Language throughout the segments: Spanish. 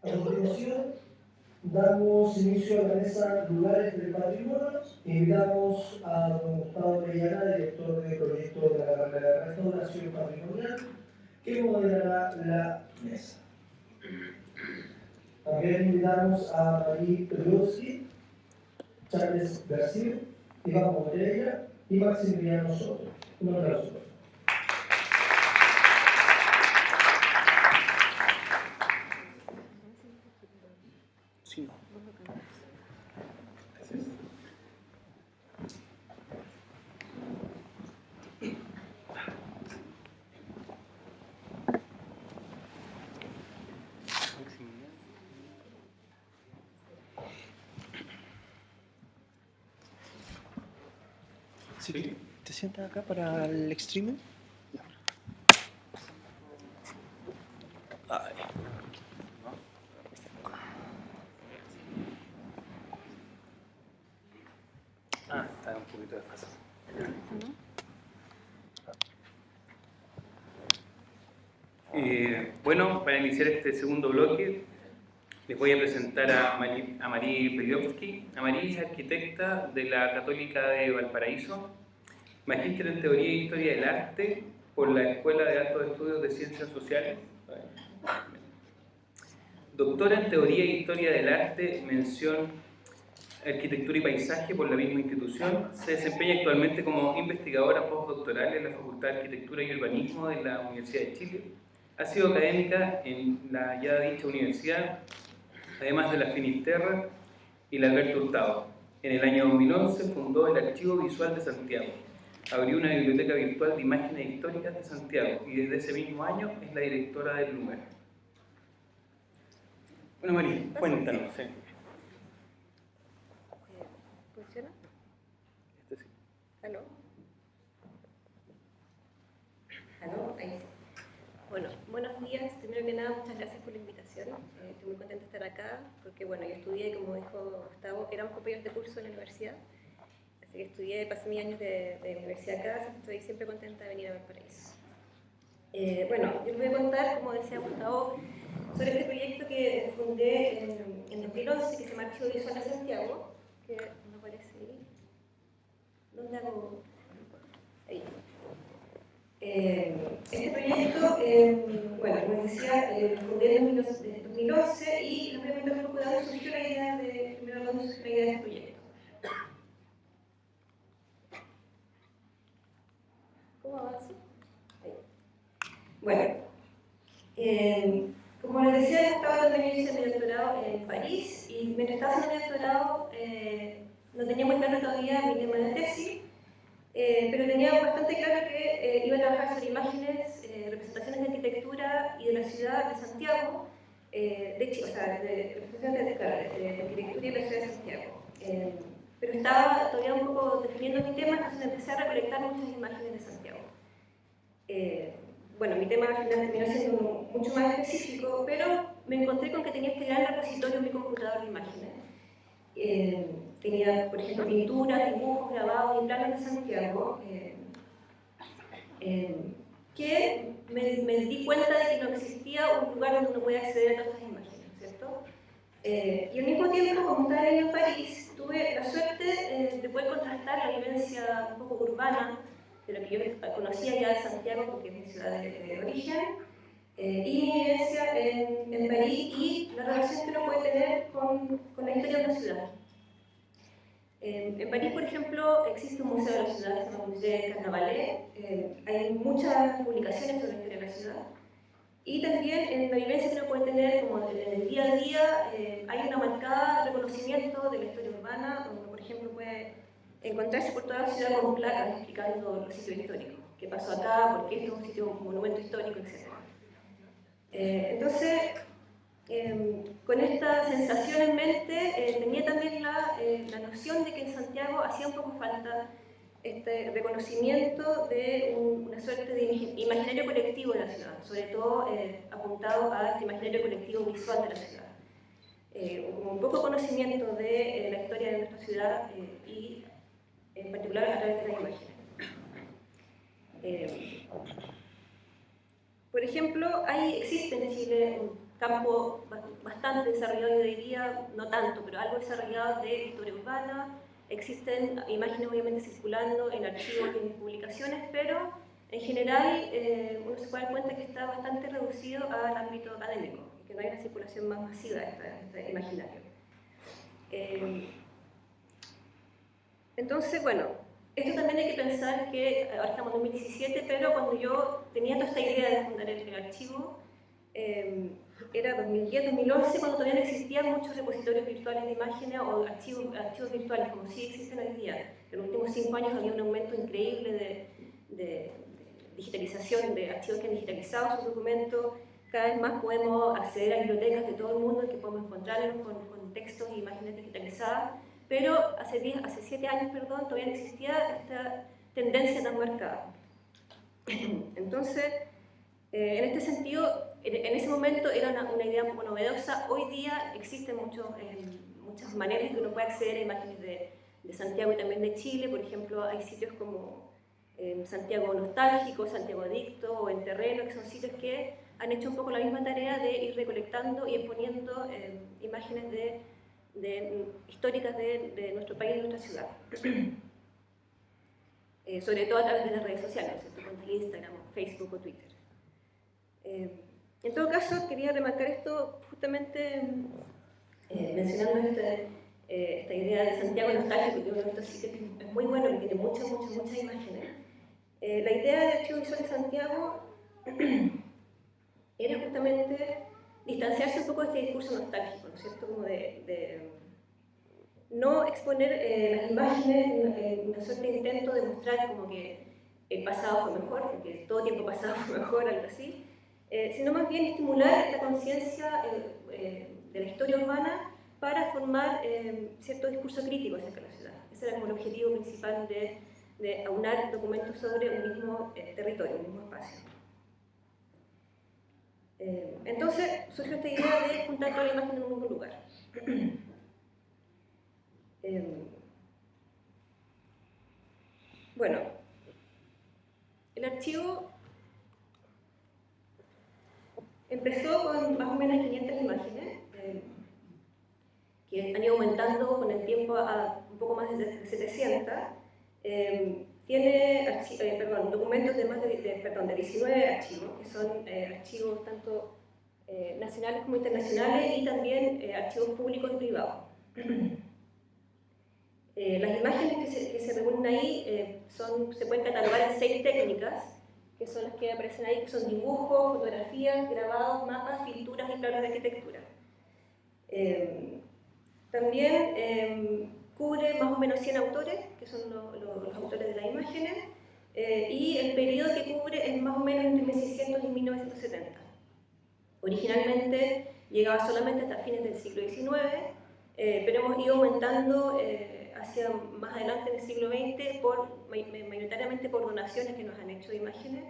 A continuación, damos inicio a la mesa Lugares del Patrimonio. Invitamos a don Gustavo Orellana, director del proyecto de la carrera de restauración patrimonial, que moderará la mesa. También invitamos a Marie Pelowski, Charles García, Iván Moreira y Maximiliano Soto. Un aplauso. Sí. Gracias. Sí. ¿Te sientas acá para el streaming? Ay. Está un poquito desfasado. Bueno, para iniciar este segundo bloque, les voy a presentar a Marie Pelowski. Marie es arquitecta de la Católica de Valparaíso, magíster en Teoría e Historia del Arte por la Escuela de Altos Estudios de Ciencias Sociales, doctora en Teoría e Historia del Arte, mención Arquitectura y Paisaje por la misma institución. Se desempeña actualmente como investigadora postdoctoral en la Facultad de Arquitectura y Urbanismo de la Universidad de Chile. Ha sido académica en la ya dicha universidad, además de la Finisterra y la Alberto Hurtado. En el año 2011 fundó el Archivo Visual de Santiago. Abrió una biblioteca virtual de imágenes históricas de Santiago y desde ese mismo año es la directora del lugar. Bueno, María, cuéntanos. Sí. ¿Funciona? Sí. ¿Aló? ¿Aló? Ahí sí. Bueno, buenos días. Primero que nada, muchas gracias por la invitación. Estoy muy contenta de estar acá porque, bueno, yo estudié, como dijo Gustavo, éramos compañeros de curso en la universidad. Así que estudié, pasé mis años de universidad acá, así que estoy siempre contenta de venir a Valparaíso. Bueno, yo les voy a contar, como decía Gustavo, sobre este proyecto que fundé en 2011, que se llama Archivo Visual de Santiago, que no aparece ahí. ¿Dónde hago? Ahí. Este proyecto, bueno, como decía, lo fundé en 2011 y les voy a contar un poco de dónde surgió la idea de, primero, dónde surgió la idea de este proyecto. ¿Cómo avanzo? Ahí. Bueno, como les decía, estaba también hice mi doctorado en París y mientras estaba haciendo mi doctorado no tenía muy claro todavía mi tema de tesis, pero tenía bastante claro que iba a trabajar sobre imágenes, representaciones de arquitectura y de la ciudad de Santiago, de Chile, o sea, de representaciones de arquitectura y de la ciudad de Santiago. Pero estaba todavía un poco definiendo mi tema, entonces empecé a recolectar muchas imágenes de Santiago. Bueno, mi tema al final terminó siendo mucho más específico, pero me encontré con que tenía este gran repositorio en mi computador de imágenes. Tenía, por ejemplo, pinturas, dibujos, grabados y planos de Santiago, que me di cuenta de que no existía un lugar donde uno pueda acceder a todas estas imágenes, ¿cierto? Y al mismo tiempo, como estaba viviendo en París, tuve la suerte de poder contrastar la vivencia un poco urbana de lo que yo conocía ya de Santiago, porque es mi ciudad de origen, y mi vivencia en París y la relación que uno puede tener con la historia de una ciudad. En París, por ejemplo, existe un museo de la ciudad, se llama Musée Carnavalet. Hay muchas publicaciones sobre la historia de la ciudad. Y también en la vivencia que uno puede tener, como en el día a día, hay una marcada reconocimiento de la historia urbana, donde, por ejemplo, puede encontrarse por toda la ciudad con placas explicando los sitios históricos, qué pasó acá, por qué esto es un sitio, un monumento histórico, etc. Entonces, con esta sensación en mente, tenía también la noción de que en Santiago hacía un poco falta este reconocimiento de una suerte de imaginario colectivo de la ciudad, sobre todo apuntado a este imaginario colectivo visual de la ciudad. Como un poco conocimiento de la historia de nuestra ciudad y en particular a través de las imágenes. Por ejemplo, existe en Chile campo bastante desarrollado, yo diría, no tanto, pero algo desarrollado de historia urbana. Existen imágenes obviamente circulando en archivos y en publicaciones, pero en general uno se puede dar cuenta que está bastante reducido al ámbito académico, y que no hay una circulación más masiva de este imaginario. Entonces, bueno, esto también hay que pensar que ahora estamos en 2017, pero cuando yo tenía toda esta idea de fundar el archivo, era 2010-2011, cuando todavía no existían muchos repositorios virtuales de imágenes o archivos virtuales, como sí existen hoy día. En los últimos 5 años había un aumento increíble de digitalización, de archivos que han digitalizado sus documentos. Cada vez más podemos acceder a bibliotecas de todo el mundo en que podemos encontrarlos con textos e imágenes digitalizadas, pero hace 7 años, perdón, todavía no existía esta tendencia tan marcada. Entonces, en este sentido, en ese momento era una idea un poco novedosa. Hoy día existen muchas maneras que uno puede acceder a imágenes de Santiago y también de Chile. Por ejemplo, hay sitios como Santiago Nostálgico, Santiago Adicto o En Terreno, que son sitios que han hecho un poco la misma tarea de ir recolectando y exponiendo imágenes históricas de nuestro país y de nuestra ciudad. Sobre todo a través de las redes sociales, ¿cierto? Cuentas de Instagram, Facebook o Twitter. En todo caso, quería remarcar esto justamente mencionando esta idea de Santiago Nostálgico, que uno de estos sitios es muy bueno, que tiene muchas imágenes. La idea del Archivo Visual de Santiago era justamente distanciarse un poco de este discurso nostálgico, ¿no es cierto? Como de no exponer las imágenes en una suerte de intento de mostrar como que el pasado fue mejor, porque todo tiempo pasado fue mejor, algo así, sino más bien estimular esta conciencia de la historia urbana para formar cierto discurso crítico acerca de la ciudad. Ese era como el objetivo principal de aunar documentos sobre un mismo territorio, un mismo espacio. Entonces surgió esta idea de juntar toda la imagen en un mismo lugar. Bueno, el archivo empezó con más o menos 500 imágenes, que han ido aumentando con el tiempo a un poco más de 700. Tiene documentos de 19 archivos, que son archivos tanto nacionales como internacionales, y también archivos públicos y privados. Las imágenes que se reúnen ahí se pueden catalogar en 6 técnicas, que son las que aparecen ahí, que son dibujos, fotografías, grabados, mapas, pinturas y planos de arquitectura. También cubre más o menos 100 autores, que son los autores de las imágenes, y el periodo que cubre es más o menos entre 1600 y 1970. Originalmente llegaba solamente hasta fines del siglo XIX, pero hemos ido aumentando hacia más adelante en el siglo XX, mayoritariamente por donaciones que nos han hecho de imágenes.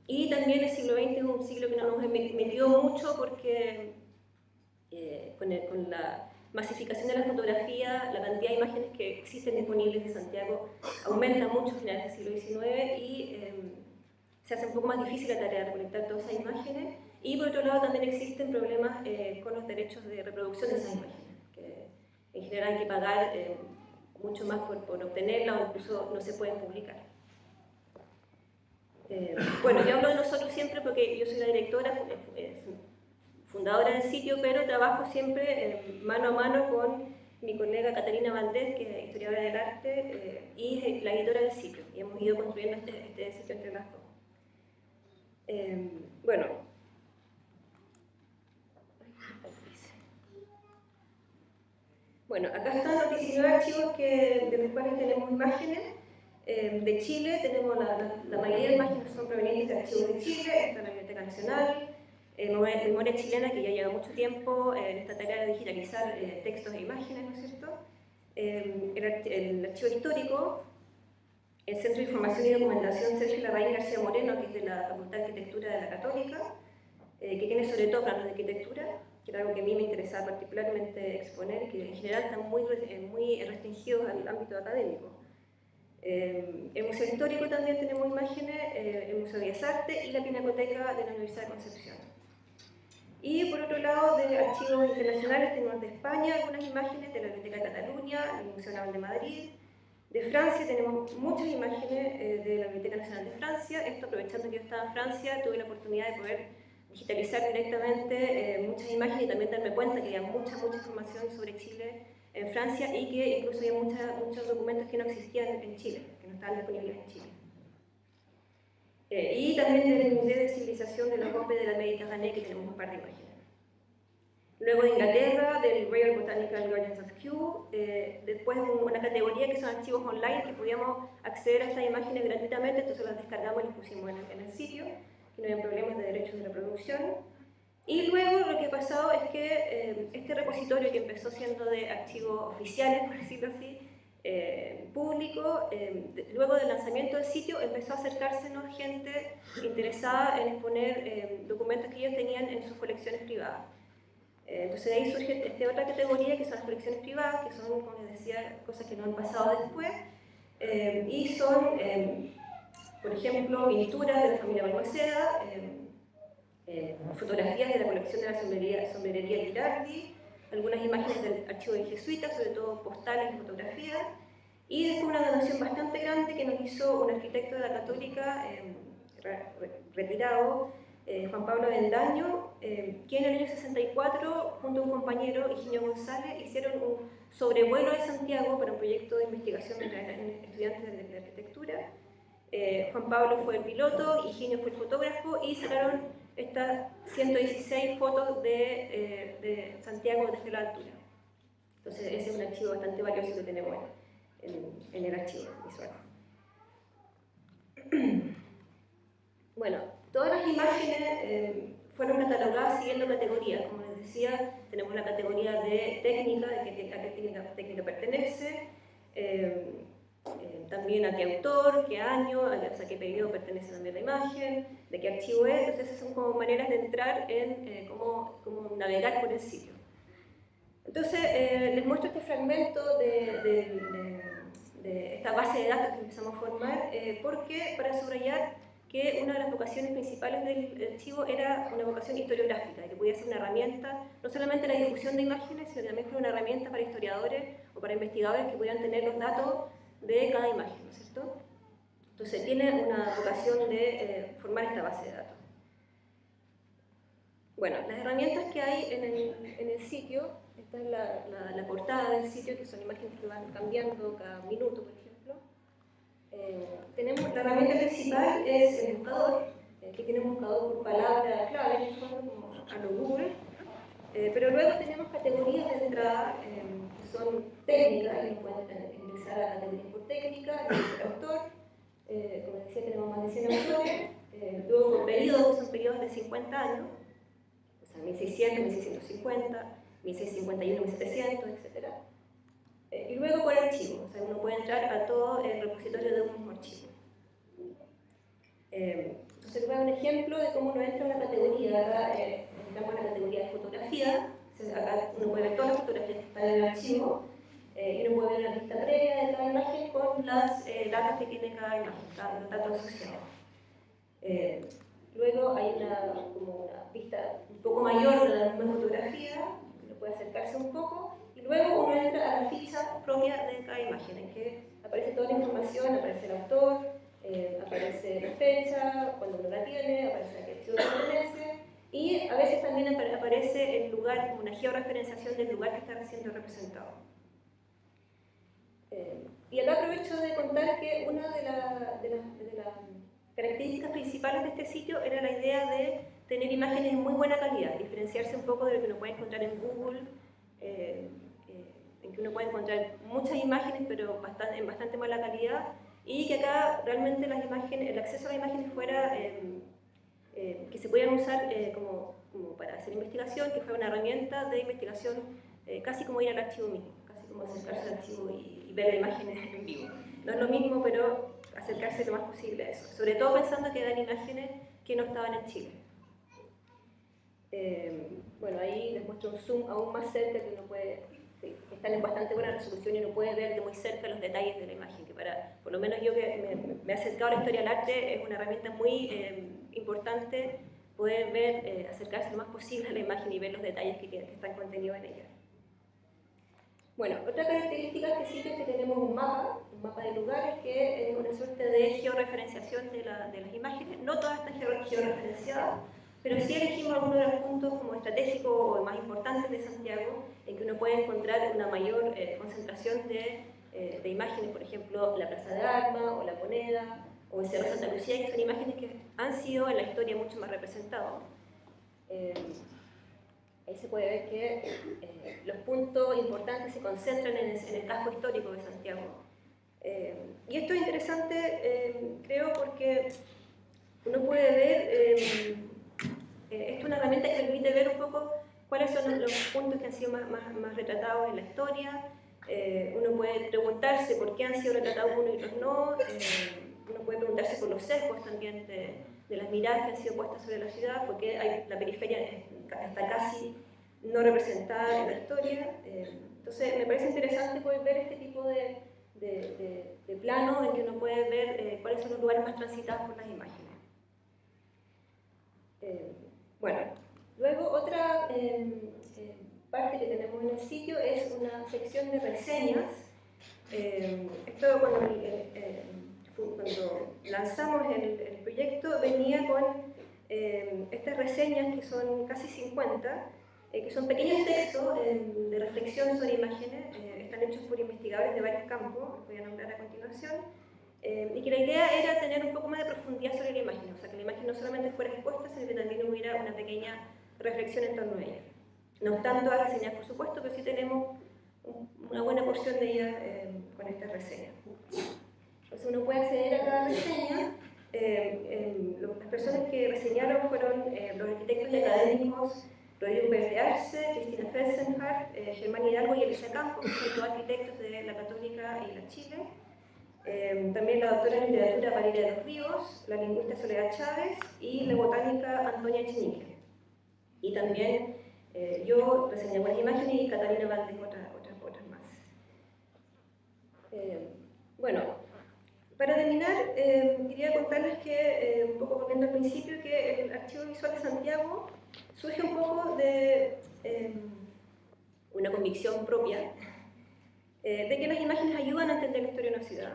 Y también el siglo XX es un siglo que no nos metió mucho porque con la masificación de la fotografía, la cantidad de imágenes que existen disponibles de Santiago aumenta mucho a finales del siglo XIX y se hace un poco más difícil la tarea de recolectar todas esas imágenes. Y por otro lado también existen problemas con los derechos de reproducción de esas imágenes, que en general hay que pagar mucho más por obtenerla o incluso no se pueden publicar. Bueno, yo hablo de nosotros siempre porque yo soy la directora, fundadora del sitio, pero trabajo siempre mano a mano con mi colega Catalina Valdés, que es historiadora del arte y es la editora del sitio, y hemos ido construyendo este sitio entre las dos. Bueno, acá están los 19 archivos de los cuales tenemos imágenes. De Chile tenemos la mayoría de imágenes son provenientes de archivos de Chile, está la Biblioteca Nacional, Memoria Chilena, que ya lleva mucho tiempo en esta tarea de digitalizar textos e imágenes, ¿no es cierto? El archivo histórico, el Centro de Información y Documentación Sergio Larraín García Moreno, que es de la Facultad de Arquitectura de la Católica, que tiene sobre todo planos de arquitectura, que era algo que a mí me interesaba particularmente exponer, que en general están muy restringidos al ámbito académico. El Museo Histórico también tenemos imágenes, el Museo de Bellas Artes y la Pinacoteca de la Universidad de Concepción. Y por otro lado, de archivos internacionales tenemos de España algunas imágenes, de la Biblioteca de Cataluña, el Museo Naval de Madrid. De Francia tenemos muchas imágenes de la Biblioteca Nacional de Francia. Esto, aprovechando que yo estaba en Francia, tuve la oportunidad de poder digitalizar directamente muchas imágenes y también darme cuenta que había mucha información sobre Chile en Francia y que incluso había muchos documentos que no existían en Chile, que no estaban disponibles en Chile. Y también del Museo de Civilización de la Copa de la Mediterránea, que tenemos un par de imágenes. Luego de Inglaterra, del Royal Botanical Gardens of Kew, después una categoría que son archivos online, que podíamos acceder a estas imágenes gratuitamente, entonces las descargamos y las pusimos en el sitio, que no había problemas de derechos de reproducción. Y luego lo que ha pasado es que este repositorio, que empezó siendo de archivos oficiales, por decirlo así, público, luego del lanzamiento del sitio empezó a acercársenos gente interesada en exponer documentos que ellos tenían en sus colecciones privadas. Entonces de ahí surge esta otra categoría, que son las colecciones privadas, que son, como les decía, cosas que no han pasado después, y son, por ejemplo, pinturas de la familia Balmaceda, fotografías de la colección de la sombrerería Girardi, algunas imágenes del archivo de jesuitas, sobre todo postales y fotografías, y después una donación bastante grande que nos hizo un arquitecto de la Católica retirado, Juan Pablo Avendaño, que en el año 64, junto a un compañero, Higinio González, hicieron un sobrevuelo de Santiago para un proyecto de investigación mientras eran estudiantes de arquitectura. Juan Pablo fue el piloto, Higinio fue el fotógrafo, y sacaron estas 116 fotos de Santiago desde la altura. Entonces ese es un archivo bastante valioso que tenemos en el archivo visual. Bueno, todas las imágenes fueron catalogadas siguiendo categorías. Como les decía, tenemos la categoría de técnica, de a qué técnica pertenece, también a qué autor, qué año, a qué periodo pertenece también la imagen, de qué archivo es. Entonces esas son como maneras de entrar en cómo navegar por el sitio. Entonces les muestro este fragmento de esta base de datos que empezamos a formar, porque para subrayar que una de las vocaciones principales del archivo era una vocación historiográfica, que podía ser una herramienta, no solamente la difusión de imágenes, sino que también fue una herramienta para historiadores o para investigadores que podían tener los datos de cada imagen, ¿no es cierto? Entonces tiene una vocación de formar esta base de datos. Bueno, las herramientas que hay en el sitio, esta es la portada del sitio, que son imágenes que van cambiando cada minuto, por ejemplo. Tenemos la herramienta principal, es el buscador, que tiene un buscador por palabra clave, como a lo Google, pero luego tenemos categorías de entrada que son técnicas, y pueden ingresar a categorías por técnica, el autor, como decía, tenemos más de 100 autores, luego por periodos, que son periodos de 50 años, o sea, 1600, 1650, 1651, 1700, etc. Y luego por archivo, o sea, uno puede entrar a todo el repositorio de un mismo archivo. Entonces, les voy a dar un ejemplo de cómo uno entra a una categoría. Acá entramos a la categoría de fotografía. Acá uno puede ver todas las fotografías que están en el archivo, y uno puede ver una lista previa de cada imagen con las datos que tiene cada imagen, los datos asociados. Luego hay como una pista un poco mayor de la misma fotografía, uno puede acercarse un poco, y luego uno entra a la ficha propia de cada imagen, en que aparece toda la información, aparece el autor, aparece la fecha, cuando uno la tiene, aparece a qué archivo pertenece, y a veces también aparece el lugar, como una georreferenciación del lugar que está siendo representado. Y acá aprovecho de contar que una de las características principales de este sitio era la idea de tener imágenes de muy buena calidad, diferenciarse un poco de lo que uno puede encontrar en Google, en que uno puede encontrar muchas imágenes pero en bastante mala calidad, y que acá realmente las imágenes, el acceso a las imágenes fuera que se pudieran usar como para hacer investigación, que fuera una herramienta de investigación casi como ir al archivo mismo, casi como acercarse al archivo y ver las imágenes en vivo. No es lo mismo, pero acercarse lo más posible a eso, sobre todo pensando que eran imágenes que no estaban en Chile. Bueno, ahí les muestro un zoom aún más cerca, que uno puede, sí, están en bastante buena resolución y uno puede ver de muy cerca los detalles de la imagen, que por lo menos yo que me he acercado a la historia del arte, es una herramienta muy importante poder ver, acercarse lo más posible a la imagen y ver los detalles que están contenidos en ella. Bueno, otra característica que sí es que tenemos un mapa de lugares que es una suerte de georreferenciación de las imágenes. No todas están georreferenciadas, pero sí elegimos algunos de los puntos como estratégicos o más importantes de Santiago, en que uno puede encontrar una mayor concentración de imágenes, por ejemplo, la Plaza de Armas o la Moneda o el Cerro Santa Lucía, que son imágenes que han sido en la historia mucho más representados. Ahí se puede ver que los puntos importantes se concentran en el casco histórico de Santiago. Y esto es interesante, creo, porque uno puede ver, esto es una herramienta que permite ver un poco cuáles son los puntos que han sido más retratados en la historia. Uno puede preguntarse por qué han sido retratados unos y otros no. Uno puede preguntarse por los sesgos también de las miradas que han sido puestas sobre la ciudad, porque la periferia está casi no representada en la historia. Entonces me parece interesante poder ver este tipo de plano en que uno puede ver cuáles son los lugares más transitados por las imágenes. Bueno, luego otra parte que tenemos en el sitio es una sección de reseñas. Esto cuando lanzamos el proyecto venía con estas reseñas que son casi 50, que son pequeños textos de reflexión sobre imágenes, están hechos por investigadores de varios campos, los voy a nombrar a continuación, y que la idea era tener un poco más de profundidad sobre la imagen, o sea, que la imagen no solamente fuera expuesta, sino que también hubiera una pequeña reflexión en torno a ella. No están todas las reseñas, por supuesto, pero sí tenemos una buena porción de ellas con estas reseñas. Entonces uno puede acceder a cada reseña. Las personas que reseñaron fueron los arquitectos y académicos Rodrigo Pérez de Arce, Cristina Felsenhardt, Germán Hidalgo y Elisa Campos, que son todos arquitectos de la Católica y la Chile. También la doctora en literatura Valeria de los Ríos, la lingüista Soledad Chávez y la botánica Antonia Echenique. Y también yo reseñé algunas imágenes y Catalina Valdés otras más. Bueno, para terminar, quería contarles que, un poco volviendo al principio, que el Archivo Visual de Santiago surge un poco de una convicción propia de que las imágenes ayudan a entender la historia de una ciudad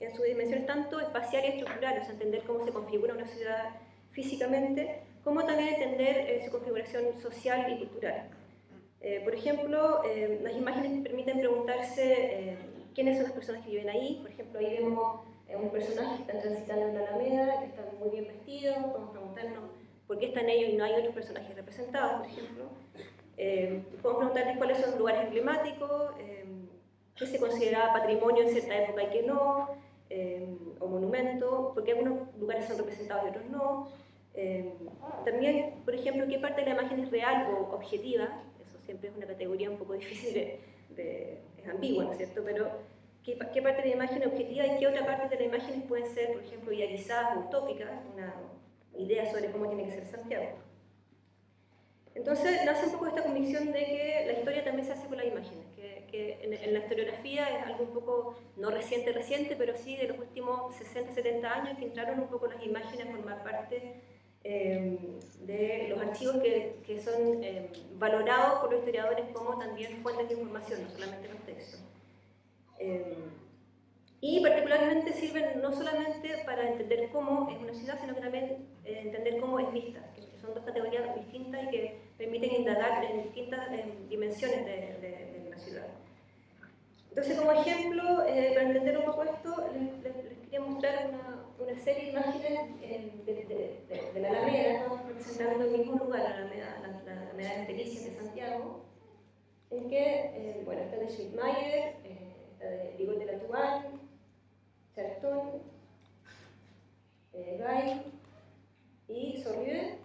en sus dimensiones tanto espaciales y estructurales, a entender cómo se configura una ciudad físicamente, como también entender su configuración social y cultural. Por ejemplo, las imágenes permiten preguntarse quiénes son las personas que viven ahí. Por ejemplo, ahí vemos un personaje que está transitando en la Alameda, que está muy bien vestido. Podemos preguntarnos por qué están ellos y no hay otros personajes representados, por ejemplo. Podemos preguntarles cuáles son los lugares emblemáticos, qué se consideraba patrimonio en cierta época y qué no, o monumento, porque algunos lugares son representados y otros no. También, por ejemplo, qué parte de la imagen es real o objetiva. Eso siempre es una categoría un poco difícil es ambigua, ¿no es cierto? Pero qué parte de la imagen es objetiva y qué otra parte de la imagen pueden ser, por ejemplo, idealizadas o utópicas, una idea sobre cómo tiene que ser Santiago. Entonces nace un poco esta convicción de que la historia también se hace con las imágenes, que en la historiografía es algo un poco, no reciente, pero sí de los últimos 60, 70 años que entraron un poco las imágenes a formar parte de los archivos que son valorados por los historiadores como también fuentes de información, no solamente los textos. Y particularmente sirven no solamente para entender cómo es una ciudad, sino que también entender cómo es vista, que son dos categorías distintas y que permiten indagar en distintas dimensiones de la ciudad. Entonces, como ejemplo, para entender un poco esto, les quería mostrar una serie de imágenes de la Alameda. Estamos representando el mismo lugar, la Alameda de las Delicias de Santiago, en que, bueno, está de Schmidtmeyer, está de Rigot de la Touraine, Charton, Gay y Sorbier.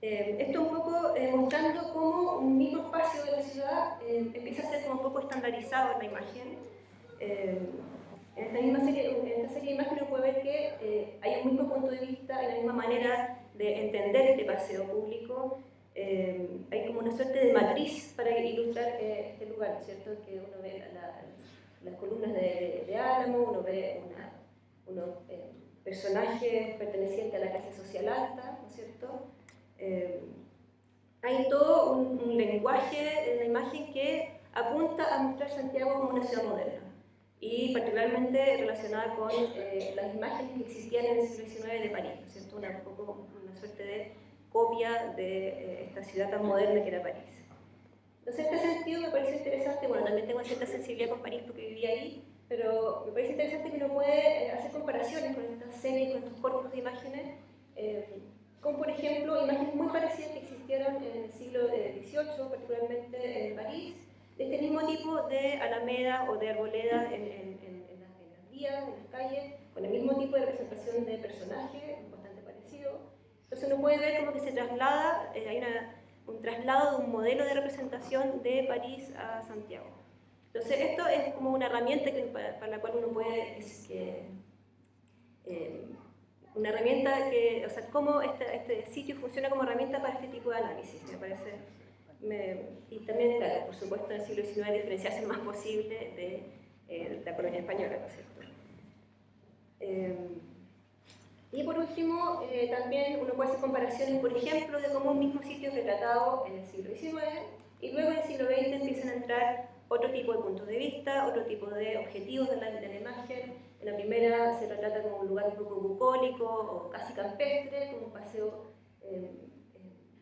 Esto un poco mostrando cómo un mismo espacio de la ciudad empieza a ser como un poco estandarizado en la imagen. En esta serie de imágenes puede ver que hay un mismo punto de vista, hay la misma manera de entender este paseo público. Hay como una suerte de matriz para ilustrar este lugar, ¿cierto? Que uno ve las columnas de Álamo, uno ve personajes pertenecientes a la clase social alta, ¿no es cierto? Hay todo un lenguaje en la imagen que apunta a mostrar Santiago como una ciudad moderna, y particularmente relacionada con las imágenes que existían en el siglo XIX de París, ¿no es cierto? Una suerte de copia de esta ciudad tan moderna que era París. Entonces, en este sentido me parece interesante, bueno, también tengo cierta sensibilidad con París porque viví ahí, pero me parece interesante que uno puede hacer comparaciones con estas series, con estos corpus de imágenes, con, por ejemplo, imágenes muy parecidas que existieron en el siglo XVIII, particularmente en París, de este mismo tipo de alameda o de arboleda en las vías, en las calles, con el mismo tipo de representación de personaje, bastante parecido. Entonces uno puede ver como que se traslada, hay un traslado de un modelo de representación de París a Santiago. Entonces esto es como una herramienta para la cual uno puede, una herramienta que, o sea, cómo este sitio funciona como herramienta para este tipo de análisis, me parece. Y también, claro, por supuesto, en el siglo XIX diferenciarse lo más posible de la colonia española, ¿no es cierto? Y por último, también uno puede hacer comparaciones, por ejemplo, de cómo un mismo sitio es retratado en el siglo XIX y luego en el siglo XX empiezan a entrar otro tipo de puntos de vista, otro tipo de objetivos de la imagen. En la primera se retrata como un lugar un poco bucólico o casi campestre, como un paseo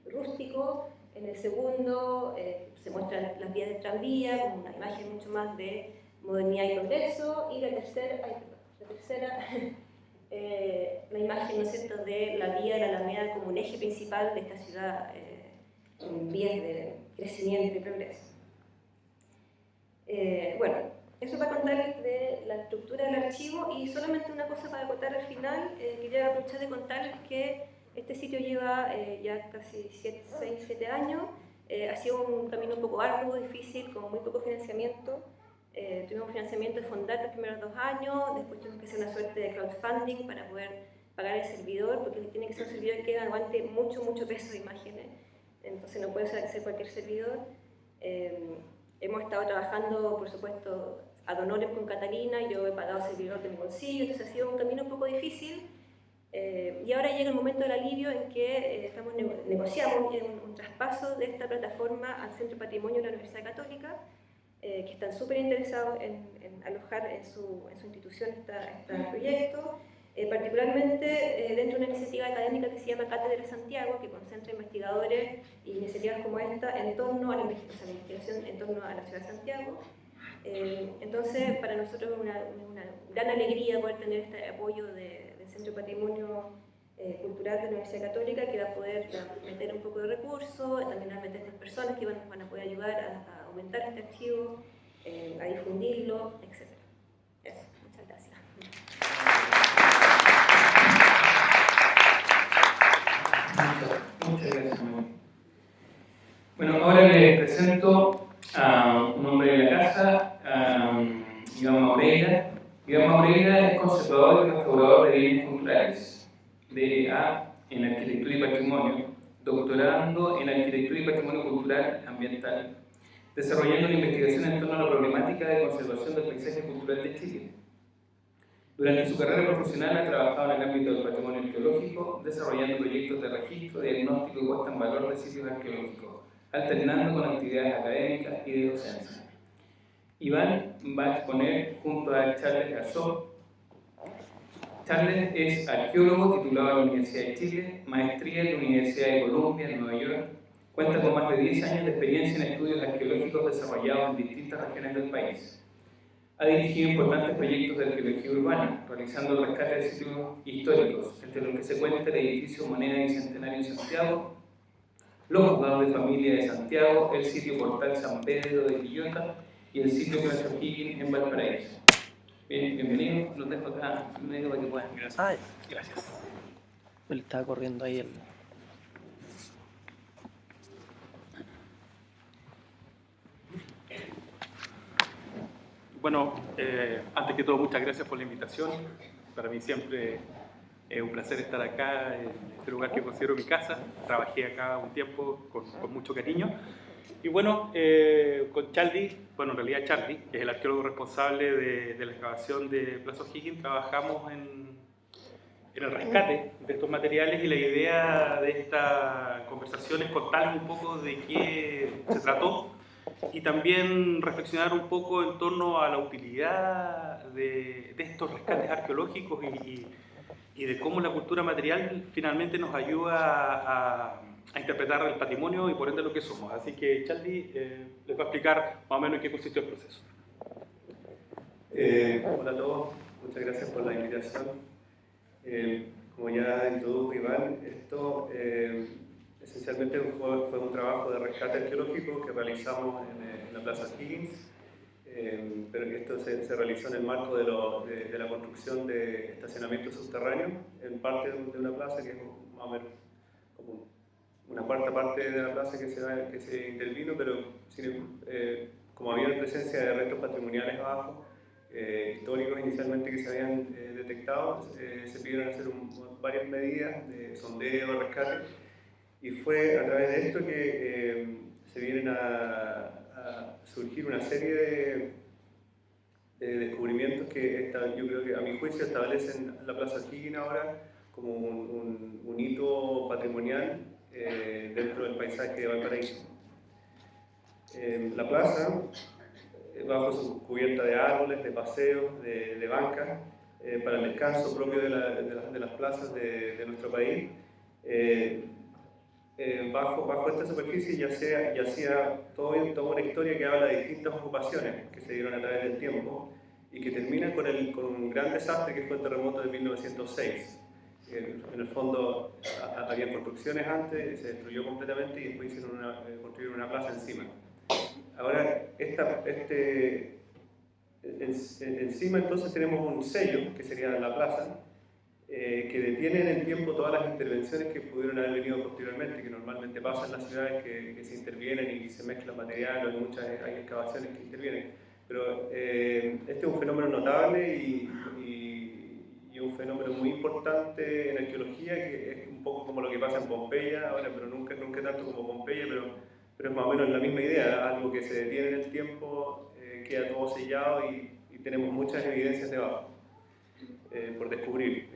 rústico. En el segundo se muestran las vías de tranvía, como una imagen mucho más de modernidad y progreso. Y la tercera la imagen, ¿no es cierto?, de la vía de la Alameda como un eje principal de esta ciudad en vías de crecimiento y progreso. Bueno, eso para contarles de la estructura del archivo, y solamente una cosa para contar al final, quería aprovechar de contarles que este sitio lleva ya casi 6-7 años, ha sido un camino un poco arduo, difícil, con muy poco financiamiento. Tuvimos financiamiento de Fondar los primeros 2 años, después tuvimos que hacer una suerte de crowdfunding para poder pagar el servidor, porque tiene que ser un servidor que aguante mucho peso de imágenes, entonces no puede ser cualquier servidor. Hemos estado trabajando, por supuesto, ad honorem con Catalina, yo he pagado el servidor de mi bolsillo, entonces ha sido un camino un poco difícil, y ahora llega el momento del alivio en que negociamos un traspaso de esta plataforma al Centro Patrimonio de la Universidad Católica, que están súper interesados en alojar en su institución este proyecto, particularmente dentro de una iniciativa académica que se llama Cátedra Santiago, que concentra investigadores y iniciativas como esta en torno a la investigación en torno a la ciudad de Santiago. Entonces, para nosotros es una gran alegría poder tener este apoyo del Centro de Patrimonio Cultural de la Universidad Católica, que va a poder meter un poco de recursos, también va a meter más personas que van a poder ayudar a aumentar este archivo, a difundirlo, etc. Eso, muchas gracias. Muchas gracias, Manuel. Bueno, ahora les presento a un hombre de la casa, Iván Maureira. Iván Maureira es conservador y restaurador de bienes culturales, DA en Arquitectura y Patrimonio, doctorando en Arquitectura y Patrimonio Cultural Ambiental, desarrollando una investigación en torno a la problemática de conservación del paisaje cultural de Chile. Durante su carrera profesional ha trabajado en el ámbito del patrimonio arqueológico, desarrollando proyectos de registro, diagnóstico y puesta en valor de sitios arqueológicos, alternando con actividades académicas y de docencia. Iván va a exponer junto a Charles Garzón. Charles es arqueólogo titulado en la Universidad de Chile, maestría en la Universidad de Columbia, en Nueva York. Cuenta con más de 10 años de experiencia en estudios arqueológicos desarrollados en distintas regiones del país. Ha dirigido importantes proyectos de arqueología urbana, realizando el rescate de sitios históricos, entre los que se cuenta el edificio Moneda Bicentenario en Santiago, los juzgados de familia de Santiago, el sitio Portal San Pedro de Quillota y el sitio Plaza O'Higgins en Valparaíso. Bien, bienvenido, los dejo acá en medio para que puedan. Gracias. Gracias. Él estaba corriendo ahí el... Bueno, antes que todo, muchas gracias por la invitación. Para mí siempre es un placer estar acá, en este lugar que considero mi casa. Trabajé acá un tiempo con mucho cariño. Y bueno, con Charlie, bueno, en realidad Charlie, que es el arqueólogo responsable de la excavación de Plaza O'Higgins, trabajamos el rescate de estos materiales, y la idea de esta conversación es contarles un poco de qué se trató y también reflexionar un poco en torno a la utilidad de estos rescates arqueológicos y de cómo la cultura material finalmente nos ayuda a interpretar el patrimonio y por ende lo que somos. Así que Charlie les va a explicar más o menos en qué consistió el proceso. Hola a todos, muchas gracias por la invitación. Como ya introdujo Iván, esto esencialmente fue un trabajo de rescate arqueológico que realizamos en la Plaza Higgins, pero que esto se realizó en el marco de la construcción de estacionamientos subterráneos en parte de una plaza que es más o menos como una cuarta parte de la plaza que se intervino, pero como había presencia de restos patrimoniales abajo, históricos inicialmente que se habían detectado, se pidieron hacer varias medidas de sondeo, rescate, y fue a través de esto que se vienen a surgir una serie de descubrimientos que yo creo que a mi juicio establecen la Plaza Higgins ahora como un hito patrimonial dentro del paisaje de Valparaíso. La plaza, bajo su cubierta de árboles, de paseos, de bancas, para el descanso propio de las plazas de nuestro país, bajo esta superficie yacía toda una historia que habla de distintas ocupaciones que se dieron a través del tiempo y que termina con un gran desastre que fue el terremoto de 1906. En el fondo había construcciones antes, se destruyó completamente y después construyeron una plaza encima. Ahora, encima entonces tenemos un sello, que sería la plaza, que detiene en el tiempo todas las intervenciones que pudieron haber venido posteriormente, que normalmente pasa en las ciudades que se intervienen y se mezcla material, o hay excavaciones que intervienen. Pero este es un fenómeno notable y un fenómeno muy importante en arqueología, que es un poco como lo que pasa en Pompeya ahora, pero nunca tanto como Pompeya, pero es más o menos la misma idea, algo que se detiene en el tiempo, queda todo sellado y tenemos muchas evidencias debajo por descubrir.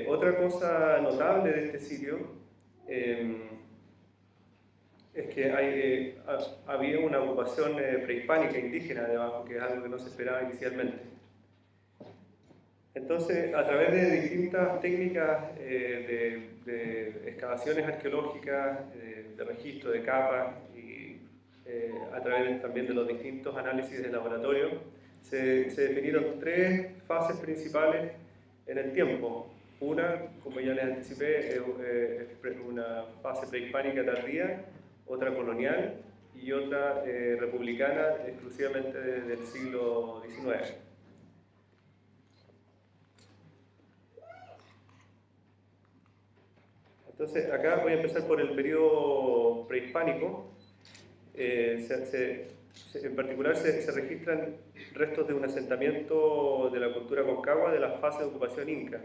Otra cosa notable de este sitio es que había una ocupación prehispánica indígena debajo, que es algo que no se esperaba inicialmente. Entonces, a través de distintas técnicas de excavaciones arqueológicas, de registro de capas y a través también de los distintos análisis de laboratorio, se definieron tres fases principales en el tiempo. Una, como ya les anticipé, es una fase prehispánica tardía, otra colonial y otra republicana exclusivamente del siglo XIX. Entonces, acá voy a empezar por el periodo prehispánico. En particular se registran restos de un asentamiento de la cultura concagua de la fase de ocupación inca.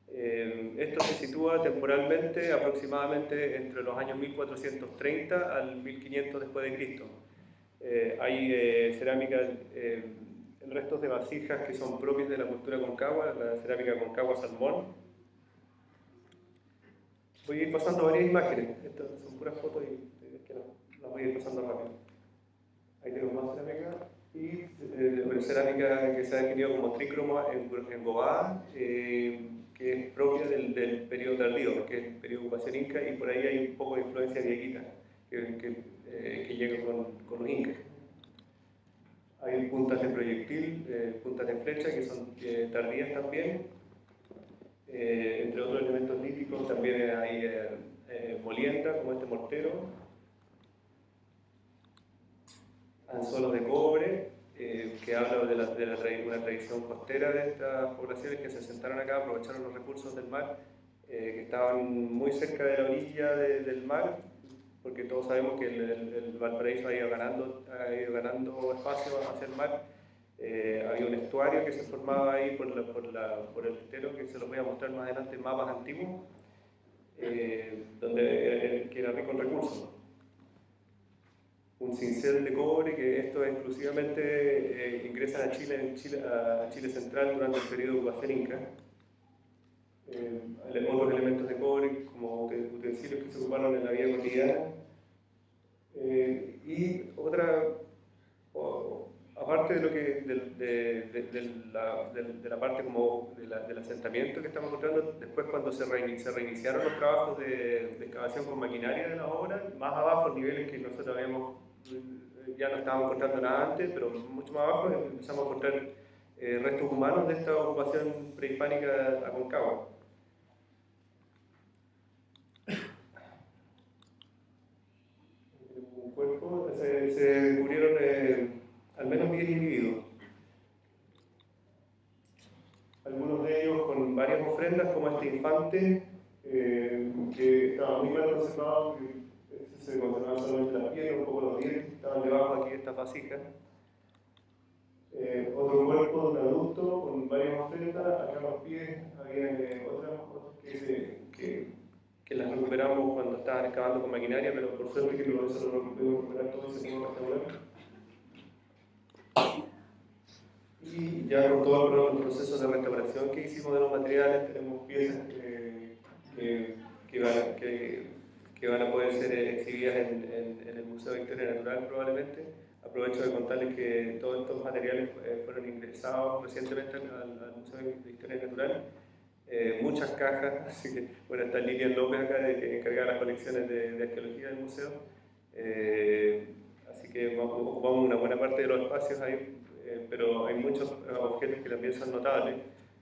Esto se sitúa temporalmente aproximadamente entre los años 1430 al 1500 después de Cristo. Hay cerámica, restos de vasijas que son propias de la cultura concagua, la cerámica concagua salmón. Voy a ir pasando varias imágenes, estas son puras fotos y es que las voy a ir pasando rápido. Ahí tenemos más cerámica y cerámica que se ha definido como trícroma en Gobá, que es propia del periodo tardío, que es el periodo de ocupación inca, y por ahí hay un poco de influencia grieguita que llega con los incas. Hay puntas de proyectil, puntas de flecha que son tardías también. Entre otros elementos líticos también hay molienda, como este mortero, anzuelos de cobre, que habla de una tradición costera de estas poblaciones que se asentaron acá, aprovecharon los recursos del mar, que estaban muy cerca de la orilla del mar, porque todos sabemos que el Valparaíso ha ido ganando espacio hacia el mar. Había un estuario que se formaba ahí por el estero, que se los voy a mostrar más adelante en mapas antiguos, que era rico en recursos. Un cincel de cobre, que esto exclusivamente ingresan a Chile central durante el periodo de ocupación inca. otros elementos de cobre como utensilios que se ocuparon en la vida cotidiana. Y otra, aparte de lo que de la parte como del asentamiento que estamos contando, después cuando se reiniciaron los trabajos de excavación con maquinaria de la obra, más abajo, niveles que nosotros habíamos, ya no estábamos encontrando nada antes, pero mucho más abajo empezamos a encontrar restos humanos de esta ocupación prehispánica Aconcagua. Un cuerpo, se descubrieron al menos 10 individuos. Algunos de ellos con varias ofrendas, como este infante, que estaba muy mal conservado, que se conservaban solamente las piernas, un poco los dientes, estaban debajo aquí de estas vasijas. Otro cuerpo de un adulto con varias ofrendas, acá a los pies había otras que las recuperamos cuando estaban excavando con maquinaria, pero por suerte que eso lo pudimos recuperar todo y se pudo restaurar. Y ya con todo el proceso de restauración que hicimos de los materiales, tenemos piezas que van a poder ser exhibidas en el Museo de Historia Natural probablemente. Aprovecho de contarles que todos estos materiales fueron ingresados recientemente al Museo de Historia Natural. Muchas cajas, así que bueno, está Lilian López acá, que encarga las colecciones de arqueología del museo. Así que ocupamos una buena parte de los espacios ahí, pero hay muchos objetos que también son notables,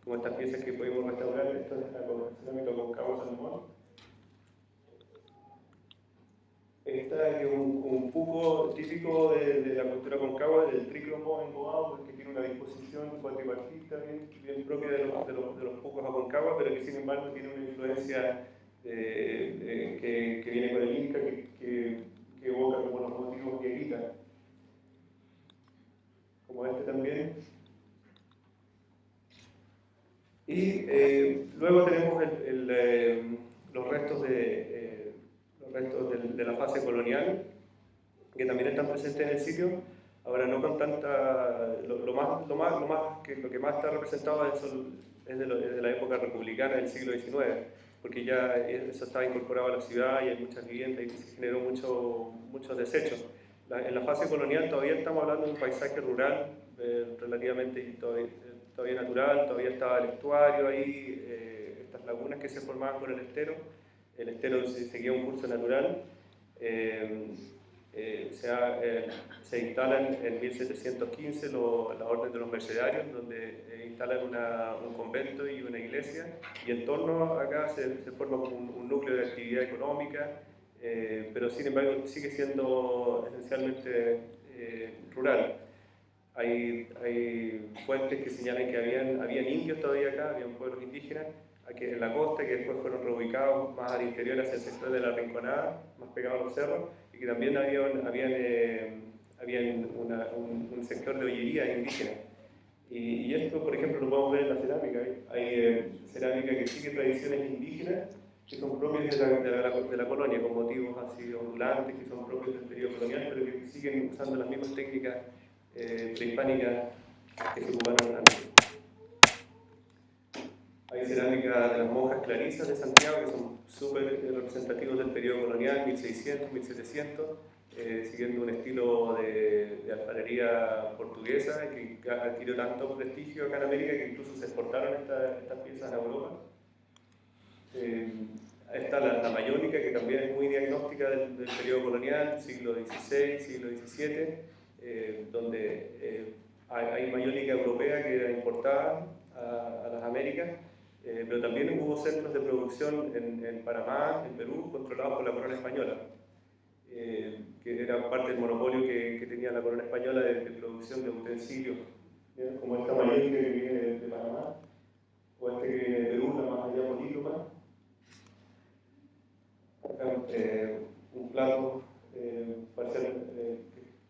como estas piezas que pudimos restaurar. Esto es la cerámica Aconcagua Salomón. Esta es un puco típico de la cultura Aconcagua, del tricromo embobado, que tiene una disposición cuatripartita bien propia de los pucos Aconcagua, pero que sin embargo tiene una influencia que viene con el Inca, que evoca como los motivos guerritas, como este también. Y luego tenemos los restos de la fase colonial, que también están presentes en el sitio. Ahora no con tanta, lo que más está representado es de la época republicana del siglo XIX, porque ya eso estaba incorporado a la ciudad y hay muchas viviendas y se generó muchos desechos. En la fase colonial todavía estamos hablando de un paisaje rural relativamente todavía natural, todavía estaba el estuario ahí, estas lagunas que se formaban por el estero seguía un curso natural. Se instalan en 1715 la Orden de los Mercedarios, donde instalan un convento y una iglesia, y en torno acá se forma un núcleo de actividad económica, pero sin embargo sigue siendo esencialmente rural. Hay fuentes que señalan que habían indios todavía acá, habían pueblos indígenas aquí en la costa, que después fueron reubicados más al interior hacia el sector de la Rinconada, más pegado a los cerros, y que también habían un sector de hoyería indígena. Y esto, por ejemplo, lo podemos ver en la cerámica. Hay cerámica que sigue tradiciones indígenas que son propias de la colonia, con motivos así ondulantes, que son propios del periodo colonial, pero que siguen usando las mismas técnicas prehispánicas que se ocuparon antes. Hay cerámica de las monjas clarisas de Santiago, que son súper representativos del periodo colonial, 1600, 1700, siguiendo un estilo de alfarería portuguesa que adquirió tanto prestigio acá en América que incluso se exportaron estas piezas a Europa. Está la mayólica, que también es muy diagnóstica del periodo colonial, siglo XVI, siglo XVII, donde hay mayólica europea que era importada a las Américas. Pero también hubo centros de producción en Panamá, en Perú, controlados por la corona española, que era parte del monopolio que tenía la corona española de producción de utensilios, ¿bien? Como esta mayólica que viene de Panamá, o este que viene de Perú, la más allá políglota. Un plato que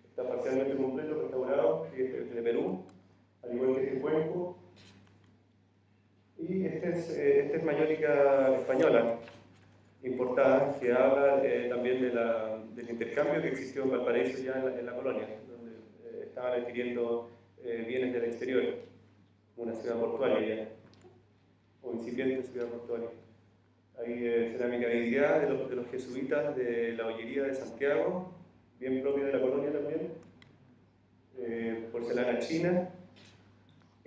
está parcialmente completo, restaurado, que es de Perú, al igual que este cuenco. Y esta es mayólica española, importada, que habla también del intercambio que existió en Valparaíso ya en la colonia, donde estaban adquiriendo bienes del exterior, una ciudad portuaria ya, o incipiente ciudad portuaria. Hay cerámica vidriada de los jesuitas de la Hoyería de Santiago, bien propia de la colonia también. Porcelana china,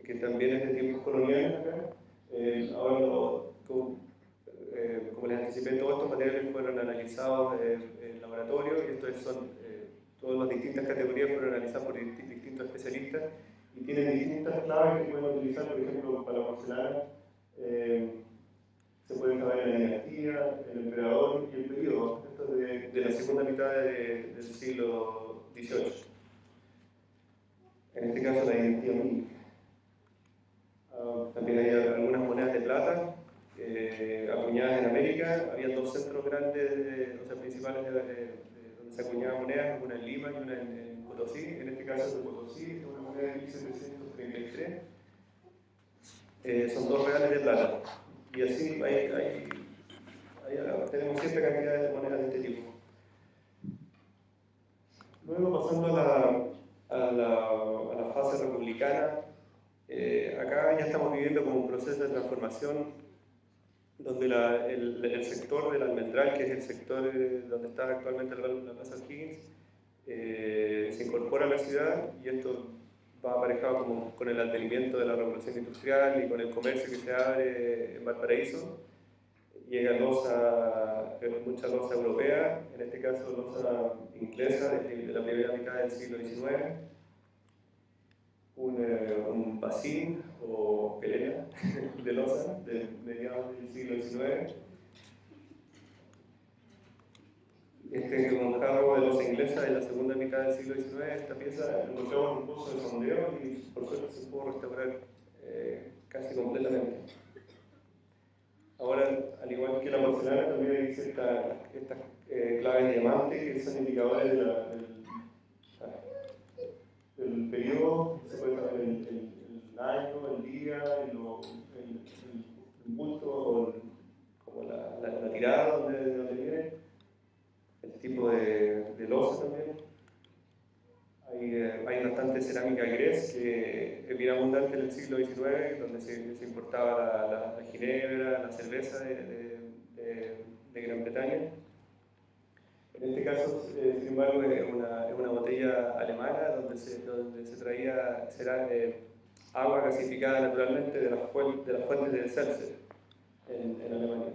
que también es de tiempos coloniales acá. Ahora, como les anticipé, todos estos materiales fueron analizados en laboratorio, y todas las distintas categorías fueron analizadas por distintos especialistas y tienen distintas claves que pueden utilizar, por ejemplo, para la porcelana. Se puede saber en la dinastía, el emperador y el periodo. Esto es de la segunda mitad del siglo XVIII. En este caso, la dinastía Ming. También hay algunas monedas de plata acuñadas en América. Había dos centros grandes, principales donde se acuñaban monedas, una en Lima y una en Potosí. En este caso es de Potosí, es una moneda de 1733. Son 2 reales de plata. Y así tenemos cierta cantidad de monedas de este tipo. Luego, pasando a la fase republicana, acá ya estamos viviendo como un proceso de transformación donde el sector del Almendral, que es el sector donde está actualmente la Plaza O'Higgins, se incorpora a la ciudad, y esto va aparejado con el advenimiento de la revolución industrial y con el comercio que se abre en Valparaíso. Llega mucha loza europea, en este caso loza inglesa de la primera mitad del siglo XIX, un bacín o pelea de loza de mediados del siglo XIX. Un jarro de loza inglesa de la segunda mitad del siglo XIX. Esta pieza encontramos en un pozo de sondeo y por suerte se pudo restaurar casi completamente. Ahora, al igual que la porcelana, también hay estas claves de diamante que son indicadores del periodo. Se puede saber el año, el día, el bulto o como la tirada donde viene, el tipo de loza también. Hay bastante cerámica gres que es bien abundante en el siglo XIX, donde se importaba la ginebra, la cerveza de Gran Bretaña. En este caso, sin embargo, es una botella alemana donde se traía agua gasificada naturalmente de las fuentes del Seltzer en Alemania.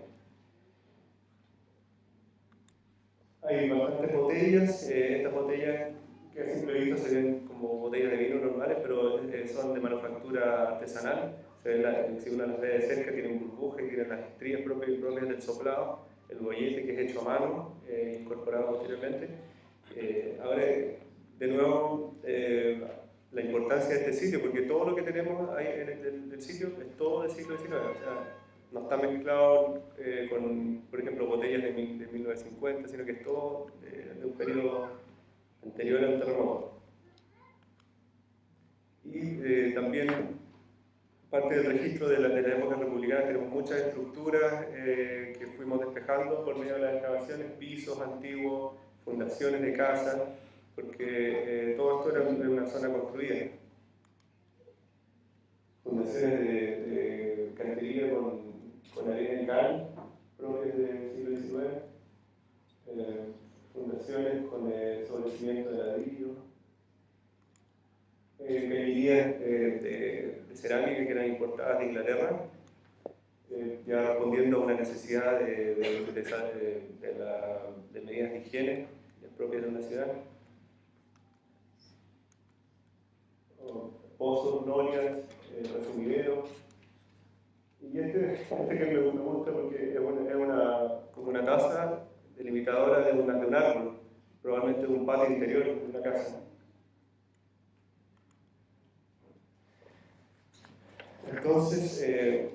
Hay bastantes botellas. Estas botellas que a simple vista se ven como botellas de vino normales, pero son de manufactura artesanal. Si uno las ve de cerca, tienen burbujas, tienen las estrías propias del soplado, el bollete que es hecho a mano, incorporado posteriormente. Ahora, de nuevo, la importancia de este sitio, porque todo lo que tenemos ahí del sitio es todo del siglo XIX. O sea, no está mezclado con, por ejemplo, botellas de 1950, sino que es todo de un periodo anterior al terremoto. Y también parte del registro de la época republicana, tenemos muchas estructuras que fuimos despejando por medio de las excavaciones, pisos antiguos, fundaciones de casas, porque todo esto era en una zona construida. Fundaciones de cantería con arena y cal, propias del siglo XIX, fundaciones con sobrecimiento de ladrillo, cañerías de cerámica que eran importadas de Inglaterra, ya respondiendo a una necesidad de medidas de higiene propias de una ciudad. Pozos, nolias, resumideros. Y este que me gusta porque es como una taza delimitadora de un árbol, probablemente de un patio interior de una casa. Entonces,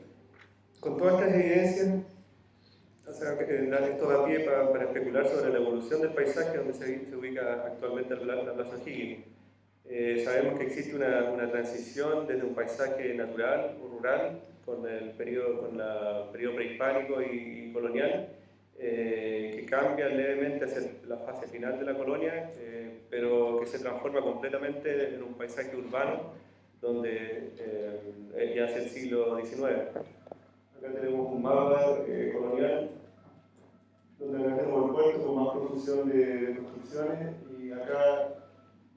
con todas estas evidencias, esto da pie para especular sobre la evolución del paisaje donde se ubica actualmente la Plaza O'Higgins. Sabemos que existe una transición desde un paisaje natural o rural con el periodo prehispánico y colonial, que cambia levemente hacia la fase final de la colonia, pero que se transforma completamente en un paisaje urbano donde ya es el siglo XIX. Acá mapa colonial, donde tenemos el puerto con más profusión de construcciones, y acá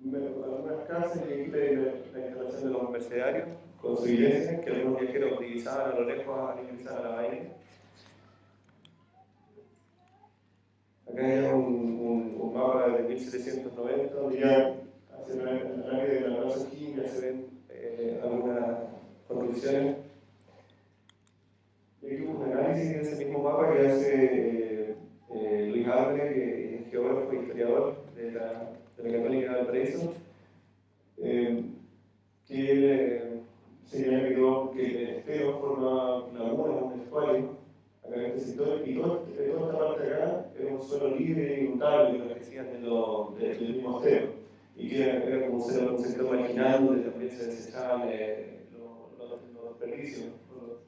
algunas casas y aquí la instalación de los mercedarios con su iglesia, que algunos viajeros utilizaban a lo lejos al ingresar a la bahía. Acá hay un mapa de 1790, donde ya hacia el área de la Plaza O'Higgins ya se ven algunas construcciones. Y aquí hubo un análisis de ese mismo mapa que hace Luis Álvarez, que es geógrafo e historiador de la Católica de Valparaíso, que señala que el estero forma lagunas, un estuario, acá en este sector, y toda esta parte de acá era un suelo libre y inundable, lo que decían del mismo estero, y que era como un sector marginal donde también se desechaban los desperdicios, los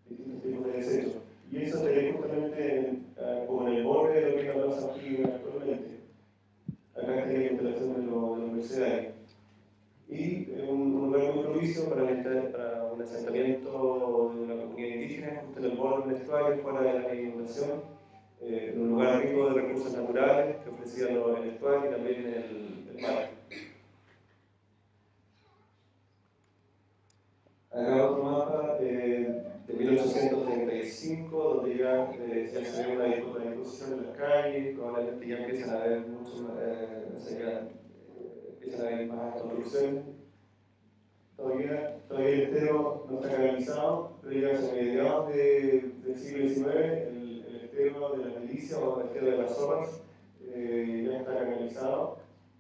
distintos tipos de desechos. Y eso estaría justamente como en el borde de lo que es la Plaza O'Higgins actualmente. Acá estaría la instalación de los mercedarios. Y un lugar muy propicio para un asentamiento de una comunidad indígena, justo en el borde del estuario, fuera de la inundación, un lugar rico de recursos naturales que ofrecían el estuario y también el mar. Acá otro mapa de 1835, donde ya se ve una disposición en las calles, probablemente ya empiezan a haber mucho más, empiezan a haber más construcciones. Todavía el estero no está canalizado, pero ya hacia mediados del siglo XIX el estero de las milicias o el estero de las zorras ya está canalizado,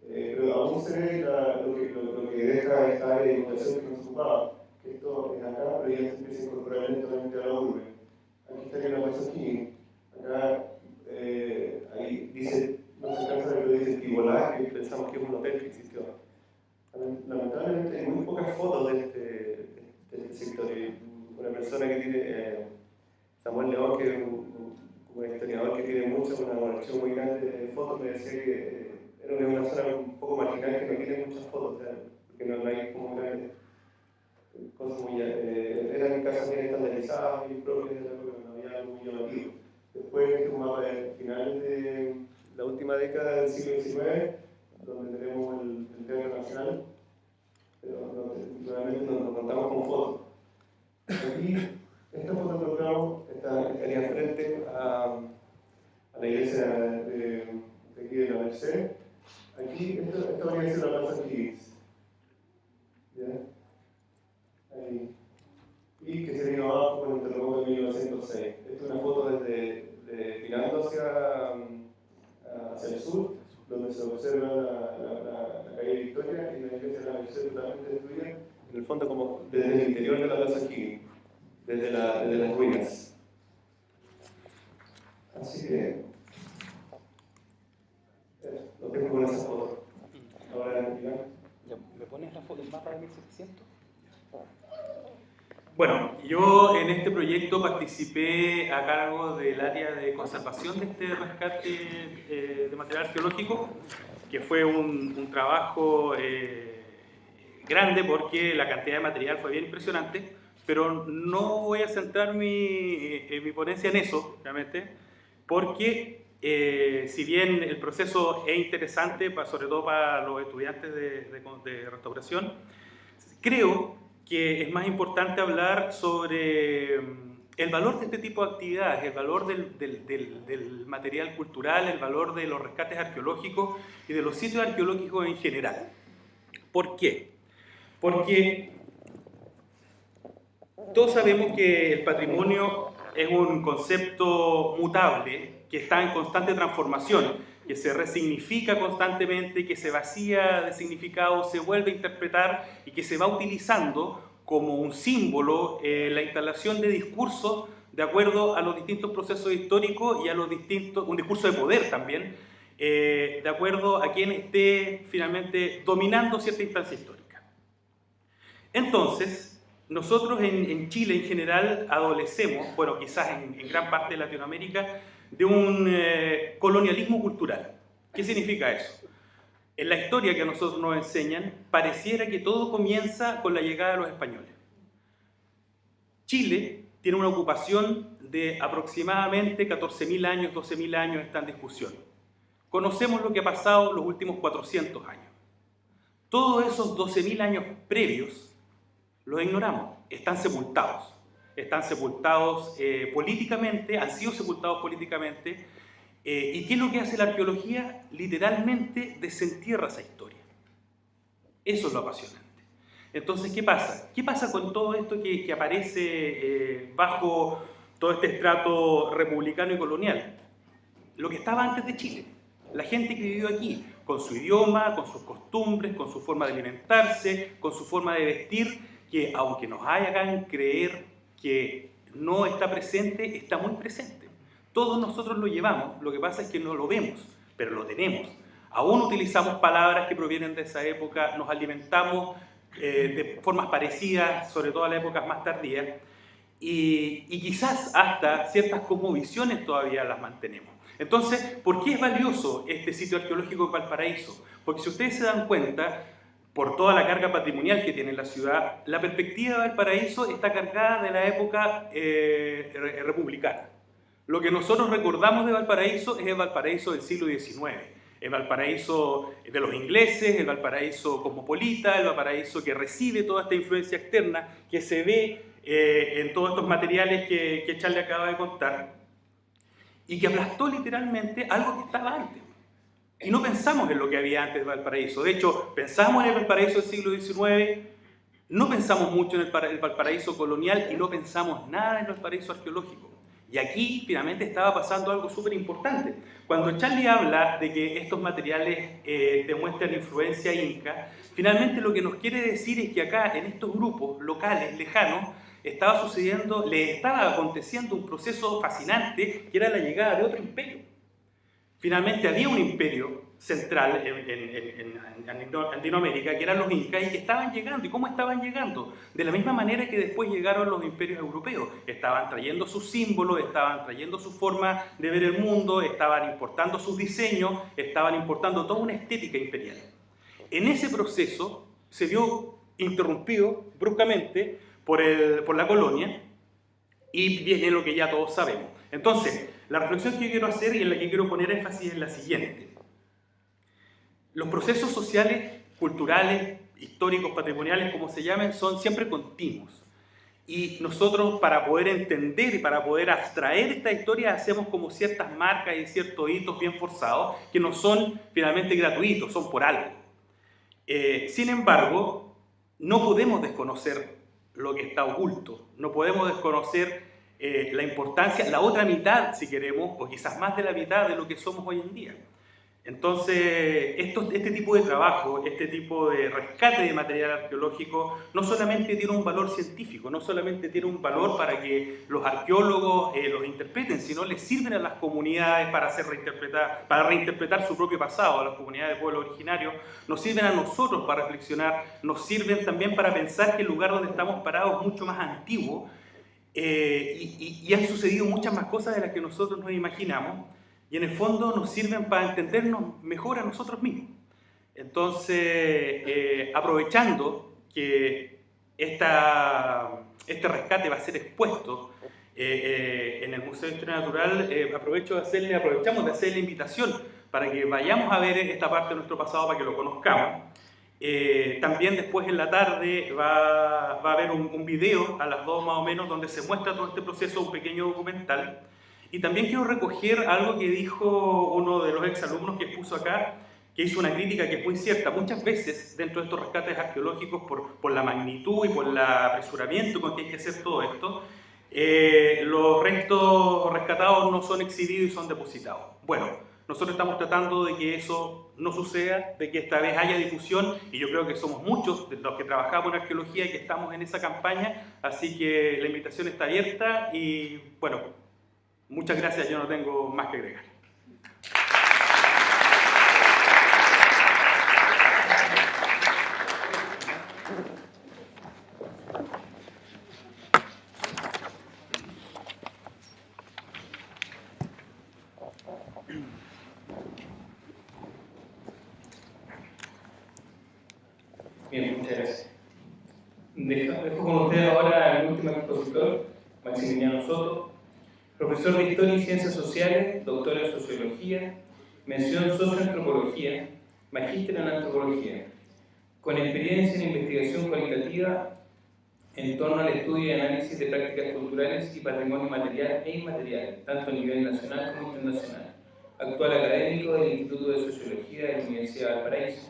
pero aún se ve lo que deja esta área de inundación que no se ocupaba. Esto es acá, pero ya se empieza a incorporar lentamente a la urbe. Aquí estaría la Plaza O'Higgins. Acá, ahí dice, no se alcanza a ver, pero dice Tibolá, que pensamos que es un hotel que existió. Lamentablemente hay muy pocas fotos de este sector. Una persona que tiene, Samuel León, que es un historiador que tiene una colección muy grande de fotos, me decía que era una zona un poco marginal que no tiene muchas fotos, porque no hay como grandes cosas muy... eran casas bien estandarizadas, bien propias de la época, no había algo muy llamativo. Después, este es un mapa de finales de la última década del siglo XIX, donde tenemos el Teatro Nacional, pero realmente no contamos con fotos. Aquí, esta foto que encontramos estaría frente a la iglesia de aquí de la Merced. Aquí, esta va a ser la Plaza O'Higgins. ¿Ya? Ahí. Y que se vino abajo con el terremoto de 1906. Esta es una foto mirando hacia el sur, donde se observa la calle Victoria y la iglesia de la Merced totalmente destruida, en el fondo como desde el interior de la Plaza O'Higgins, desde las ruinas. Así que lo tengo con esa foto. Ahora, ¿me pones el mapa de 1700? Bueno, yo en este proyecto participé a cargo del área de conservación de este rescate de material arqueológico, que fue un trabajo grande porque la cantidad de material fue bien impresionante, pero no voy a centrar mi ponencia en eso, realmente, porque si bien el proceso es interesante, sobre todo para los estudiantes de restauración, creo que es más importante hablar sobre el valor de este tipo de actividades, el valor del material cultural, el valor de los rescates arqueológicos y de los sitios arqueológicos en general. ¿Por qué? Porque todos sabemos que el patrimonio es un concepto mutable, que está en constante transformación, que se resignifica constantemente, que se vacía de significado, se vuelve a interpretar y que se va utilizando como un símbolo la instalación de discursos de acuerdo a los distintos procesos históricos y a los distintos, un discurso de poder también, de acuerdo a quien esté finalmente dominando cierta instancia histórica. Entonces, nosotros en Chile en general adolecemos, bueno, quizás en gran parte de Latinoamérica, de un colonialismo cultural. ¿Qué significa eso? En la historia que a nosotros nos enseñan, pareciera que todo comienza con la llegada de los españoles. Chile tiene una ocupación de aproximadamente 14.000 años, 12.000 años está en discusión. Conocemos lo que ha pasado los últimos 400 años. Todos esos 12.000 años previos los ignoramos, están sepultados. Están sepultados políticamente, han sido sepultados políticamente. ¿Y qué es lo que hace la arqueología? Literalmente desentierra esa historia. Eso es lo apasionante. Entonces, ¿qué pasa? ¿Qué pasa con todo esto que aparece bajo todo este estrato republicano y colonial? Lo que estaba antes de Chile. La gente que vivió aquí, con su idioma, con sus costumbres, con su forma de alimentarse, con su forma de vestir, que aunque nos hagan creer que no está presente, está muy presente. Todos nosotros lo llevamos, lo que pasa es que no lo vemos, pero lo tenemos. Aún utilizamos palabras que provienen de esa época, nos alimentamos de formas parecidas, sobre todo en las épocas más tardías, y quizás hasta ciertas cosmovisiones todavía las mantenemos. Entonces, ¿por qué es valioso este sitio arqueológico de Valparaíso? Porque si ustedes se dan cuenta, por toda la carga patrimonial que tiene la ciudad, la perspectiva de Valparaíso está cargada de la época republicana. Lo que nosotros recordamos de Valparaíso es el Valparaíso del siglo XIX. El Valparaíso de los ingleses, el Valparaíso cosmopolita, el Valparaíso que recibe toda esta influencia externa que se ve en todos estos materiales que Charlie acaba de contar y que aplastó literalmente algo que estaba antes. Y no pensamos en lo que había antes de Valparaíso. De hecho, pensamos en el Valparaíso del siglo XIX, no pensamos mucho en el Valparaíso colonial y no pensamos nada en el Valparaíso arqueológico. Y aquí finalmente estaba pasando algo súper importante. Cuando Charlie habla de que estos materiales demuestran influencia inca, finalmente lo que nos quiere decir es que acá, en estos grupos locales, lejanos, le estaba aconteciendo un proceso fascinante que era la llegada de otro imperio. Finalmente había un imperio central en Latinoamérica, que eran los incas, y que estaban llegando. ¿Y cómo estaban llegando? De la misma manera que después llegaron los imperios europeos. Estaban trayendo sus símbolos, estaban trayendo su forma de ver el mundo, estaban importando sus diseños, estaban importando toda una estética imperial. En ese proceso se vio interrumpido bruscamente por la colonia, y viene lo que ya todos sabemos. Entonces, la reflexión que yo quiero hacer y en la que quiero poner énfasis es la siguiente. Los procesos sociales, culturales, históricos, patrimoniales, como se llamen, son siempre continuos. Y nosotros, para poder entender y para poder abstraer esta historia, hacemos como ciertas marcas y ciertos hitos bien forzados que no son finalmente gratuitos, son por algo. Sin embargo, no podemos desconocer lo que está oculto, no podemos desconocer la importancia, la otra mitad, si queremos, o quizás más de la mitad de lo que somos hoy en día. Entonces, este tipo de trabajo, este tipo de rescate de material arqueológico, no solamente tiene un valor científico, no solamente tiene un valor para que los arqueólogos los interpreten, sino les sirven a las comunidades para reinterpretar su propio pasado, a las comunidades de pueblos originarios, nos sirven a nosotros para reflexionar, nos sirven también para pensar que el lugar donde estamos parados es mucho más antiguo, y han sucedido muchas más cosas de las que nosotros nos imaginamos, y en el fondo nos sirven para entendernos mejor a nosotros mismos. Entonces, aprovechando que este rescate va a ser expuesto en el Museo de Historia Natural, aprovechamos de hacer la invitación para que vayamos a ver esta parte de nuestro pasado, para que lo conozcamos. También después en la tarde va a haber un video a las 2 más o menos donde se muestra todo este proceso, un pequeño documental. Y también quiero recoger algo que dijo uno de los exalumnos que expuso acá, que hizo una crítica que es muy cierta. Muchas veces dentro de estos rescates arqueológicos, por la magnitud y por el apresuramiento con que hay que hacer todo esto, los restos rescatados no son exhibidos y son depositados. Bueno, nosotros estamos tratando de que eso no suceda, de que esta vez haya difusión, y yo creo que somos muchos de los que trabajamos en arqueología y que estamos en esa campaña, así que la invitación está abierta y bueno, muchas gracias, yo no tengo más que agregar. Bien, muchas gracias. Dejo con ustedes ahora al último expositor, Maximiliano Soto. Profesor de Historia y Ciencias Sociales, doctor en Sociología, mención Socioantropología, magíster en Antropología, con experiencia en investigación cualitativa en torno al estudio y análisis de prácticas culturales y patrimonio material e inmaterial, tanto a nivel nacional como internacional. Actual académico del Instituto de Sociología de la Universidad de Valparaíso.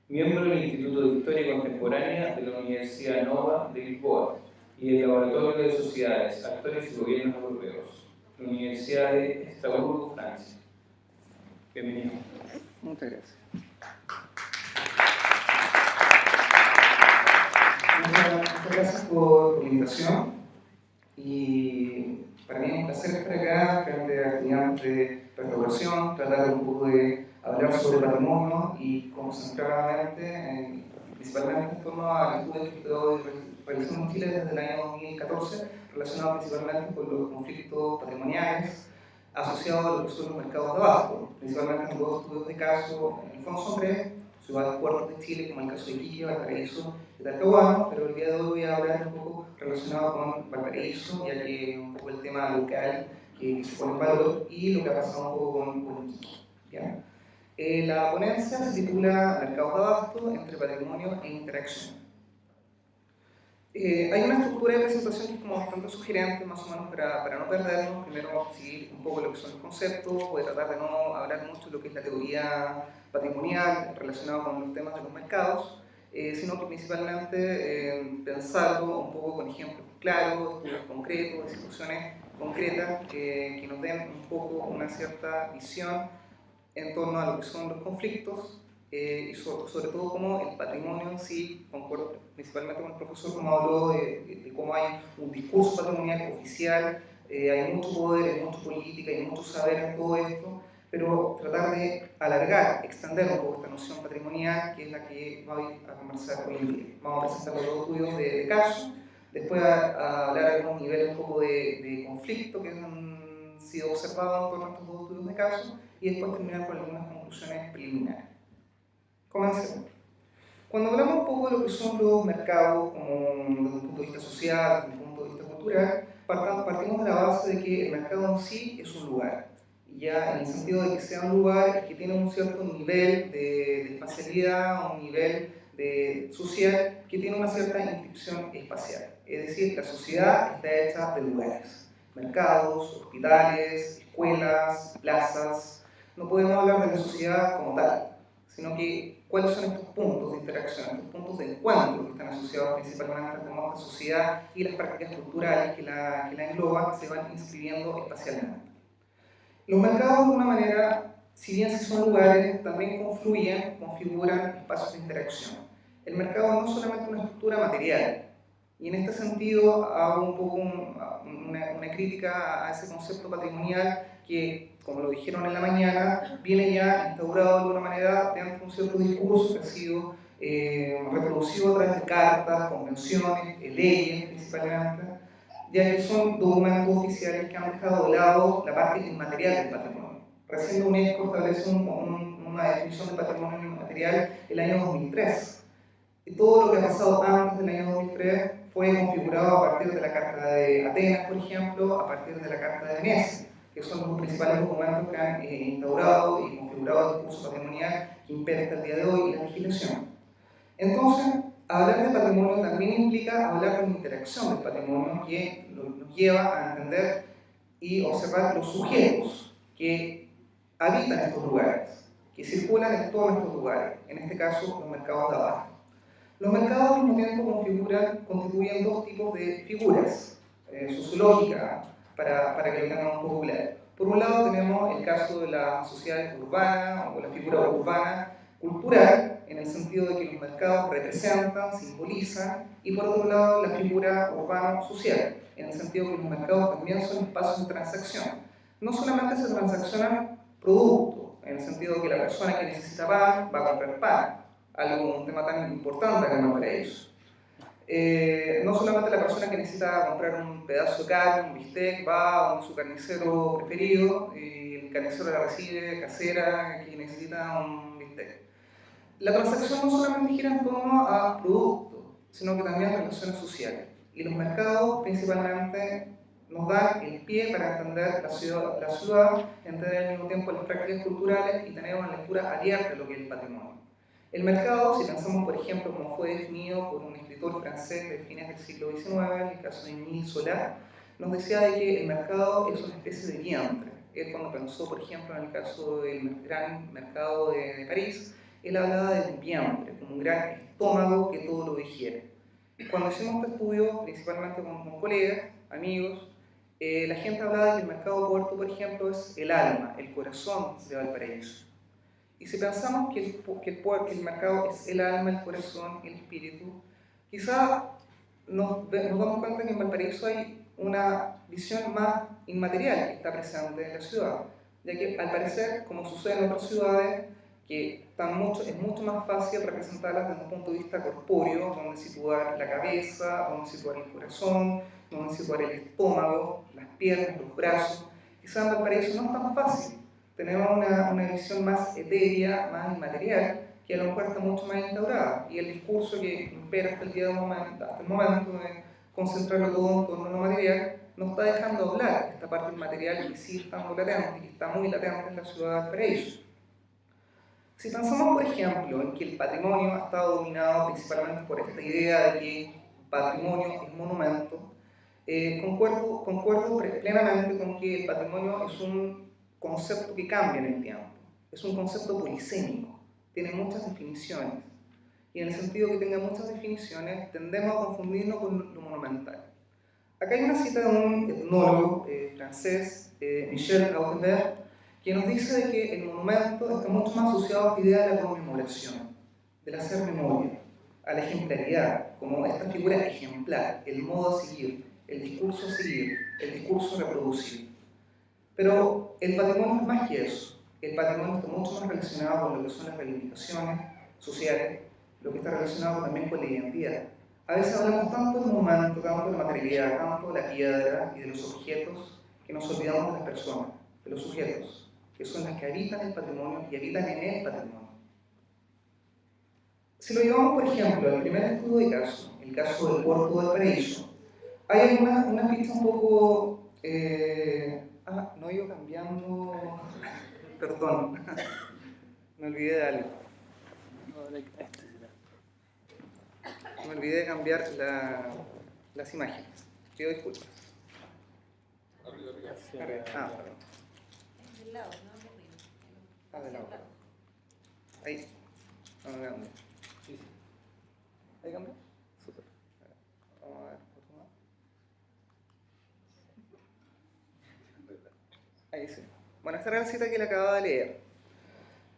Miembro del Instituto de Historia Contemporánea de la Universidad Nova de Lisboa y del Laboratorio de Sociedades, Actores y Gobiernos Europeos, la Universidad de Estrasburgo, Francia. Bienvenido. Muchas gracias. Muchas gracias por la invitación y para mí es un placer estar acá frente a estudiantes de restauración, tratar un poco de hablar sobre patrimonio y concentradamente, principalmente en torno al estudio que estoy realizando en Chile desde el año 2014, relacionado principalmente con los conflictos patrimoniales asociados a lo que son los mercados de abasto, principalmente en dos estudios de caso, en el fondo son tres, ciudades puertos de Chile, como el caso de Iquique, Valparaíso y Talcahuano, pero el día de hoy voy a hablar un poco relacionado con Valparaíso, ya que un poco el tema local que se pone en valor y lo que ha pasado un poco con Iquique. ¿Ya? La ponencia se titula Mercados de abasto entre patrimonio e interacción. Hay una estructura de presentación que es como bastante sugerente, más o menos para no perdernos. Primero, seguir un poco lo que son los conceptos, voy a tratar de no hablar mucho de lo que es la teoría patrimonial relacionada con los temas de los mercados, sino que principalmente pensarlo un poco con ejemplos claros, estudios concretos, discusiones concretas que nos den un poco una cierta visión en torno a lo que son los conflictos y sobre todo como el patrimonio en sí, concuerdo principalmente con el profesor como habló de cómo hay un discurso patrimonial oficial, hay mucho poder, hay mucha política, hay mucho saber en todo esto, pero tratar de alargar, extender un poco esta noción patrimonial, que es la que voy a conversar hoy en día. Vamos a presentar los dos estudios de caso, después a hablar de algunos niveles un poco de conflicto que han sido observados en torno a estos dos estudios de caso, y después terminar con algunas conclusiones preliminares. Comencemos. Cuando hablamos un poco de lo que son los mercados, como desde un punto de vista social, desde un punto de vista cultural, partimos de la base de que el mercado en sí es un lugar. Ya en el sentido de que sea un lugar que tiene un cierto nivel de espacialidad, un nivel social que tiene una cierta inscripción espacial. Es decir, la sociedad está hecha de lugares. Mercados, hospitales, escuelas, plazas. No podemos hablar de la sociedad como tal, sino que cuáles son estos puntos de interacción, estos puntos de encuentro que están asociados principalmente con esta sociedad y las prácticas culturales que la engloban se van inscribiendo espacialmente. Los mercados, de una manera, si bien sí son lugares, también confluyen, configuran espacios de interacción. El mercado no es solamente una estructura material, y en este sentido hago un poco una crítica a ese concepto patrimonial que, como lo dijeron en la mañana, viene ya instaurado de alguna manera dentro de un cierto discurso que ha sido reproducido a través de cartas, convenciones, leyes principalmente, ya que son documentos oficiales que han dejado de lado la parte inmaterial del patrimonio. Recién la UNESCO establece una definición de patrimonio inmaterial el año 2003. Y todo lo que ha pasado antes del año 2003 fue configurado a partir de la Carta de Atenas, por ejemplo, a partir de la Carta de Venecia, que son los principales documentos que han instaurado y configurado el discurso patrimonial que impera hasta el día de hoy y la legislación. Entonces, hablar de patrimonio también implica hablar de una interacción del patrimonio que nos lleva a entender y observar los sujetos que habitan estos lugares, que circulan en todos estos lugares, en este caso los mercados de abasto. Los mercados al mismo tiempo constituyen dos tipos de figuras sociológicas para que lo tengamos un poco claro. Por un lado tenemos el caso de la sociedad urbana o la figura urbana cultural, en el sentido de que los mercados representan, simbolizan, y por otro lado la figura urbano-social, en el sentido de que los mercados también son espacios de transacción. No solamente se transaccionan productos, en el sentido de que la persona que necesita pan va a comprar pan, un tema tan importante acá en Valparaíso. No solamente la persona que necesita comprar un pedazo de carne, un bistec, va a donde su carnicero preferido y el carnicero la recibe casera, que necesita un bistec. La transacción no solamente gira en torno a productos, sino que también a relaciones sociales. Y los mercados principalmente nos dan el pie para entender la ciudad, entender al mismo tiempo las prácticas culturales y tener una lectura abierta de lo que es el patrimonio. El mercado, si pensamos por ejemplo como fue definido por un escritor francés de fines del siglo XIX, en el caso de Émile Zola, nos decía de que el mercado es una especie de vientre. Él cuando pensó por ejemplo en el caso del gran mercado de París, él hablaba de un vientre, como un gran estómago que todo lo digiere. Cuando hicimos este estudio, principalmente con colegas, amigos, la gente hablaba de que el mercado puerto, por ejemplo, es el alma, el corazón de Valparaíso. Y si pensamos que el mercado es el alma, el corazón, el espíritu, quizá nos damos cuenta que en Valparaíso hay una visión más inmaterial que está presente en la ciudad, ya que al parecer, como sucede en otras ciudades, que es mucho más fácil representarlas desde un punto de vista corpóreo, donde situar la cabeza, donde situar el corazón, donde situar el estómago, las piernas, los brazos. Quizá en Valparaíso no es tan fácil. Tenemos una visión más etérea, más inmaterial, que a lo mejor está mucho más instaurada. Y el discurso que impera hasta el momento de concentrarlo todo en torno a lo material, nos está dejando hablar esta parte inmaterial que sí está muy latente, que está muy latente en la ciudad de Valparaíso. Si pensamos, por ejemplo, en que el patrimonio ha estado dominado principalmente por esta idea de que patrimonio es monumento, concuerdo plenamente con que el patrimonio es un concepto que cambia en el tiempo, es un concepto polisémico, tiene muchas definiciones, y en el sentido que tenga muchas definiciones tendemos a confundirnos con lo monumental. Acá hay una cita de un etnólogo francés, Michel Rautenberg, que nos dice de que el monumento está mucho más asociado a esta idea de la conmemoración, del hacer memoria, a la ejemplaridad, como esta figura ejemplar, el modo a seguir, el discurso a seguir, el discurso a reproducir. Pero el patrimonio es más que eso. El patrimonio está mucho más relacionado con lo que son las reivindicaciones sociales, lo que está relacionado también con la identidad. A veces hablamos tanto del monumento, tanto de la materialidad, tanto de la piedra y de los objetos, que nos olvidamos de las personas, de los sujetos, que son las que habitan el patrimonio y habitan en el patrimonio. Si lo llevamos, por ejemplo, al primer estudio de caso, el caso del puerto de Valparaíso, hay una ficha un poco... no he ido cambiando... Perdón, me olvidé de algo. Me olvidé de cambiar las imágenes. Pido disculpas. Perdón. Del lado, no Del lado. Ahí. No me cambia. ¿Ahí cambia? Súper. Vamos a ver otro más. Ahí sí. Bueno, esta era la cita que le acababa de leer.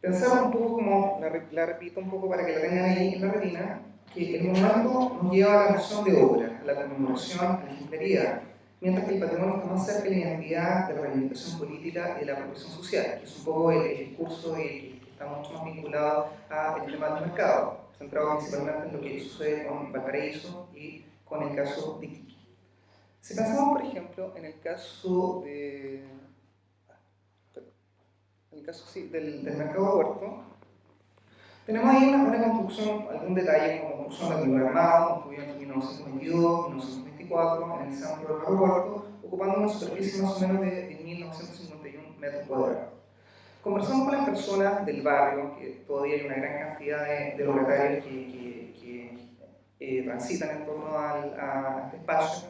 Pensamos un poco como, la repito un poco para que la tengan ahí en la retina, que el monumento nos lleva a la noción de obra, a la conmemoración, a la ejemplaridad, mientras que el patrimonio está más cerca de la identidad, de la reivindicación política y de la apropiación social, que es un poco el discurso que está mucho más vinculado al tema del mercado, centrado principalmente en lo que sucede con Valparaíso y con el caso de Iquique. Si pensamos, por ejemplo, en el caso del mercado puerto, tenemos ahí una construcción, algún detalle como construcción del primer armado, construido en 1922, 1924, en el centro del aeropuerto, ocupando una superficie más o menos de 1.951 metros cuadrados. Conversamos con las personas del barrio, que todavía hay una gran cantidad de locatarios que transitan en torno a este espacio.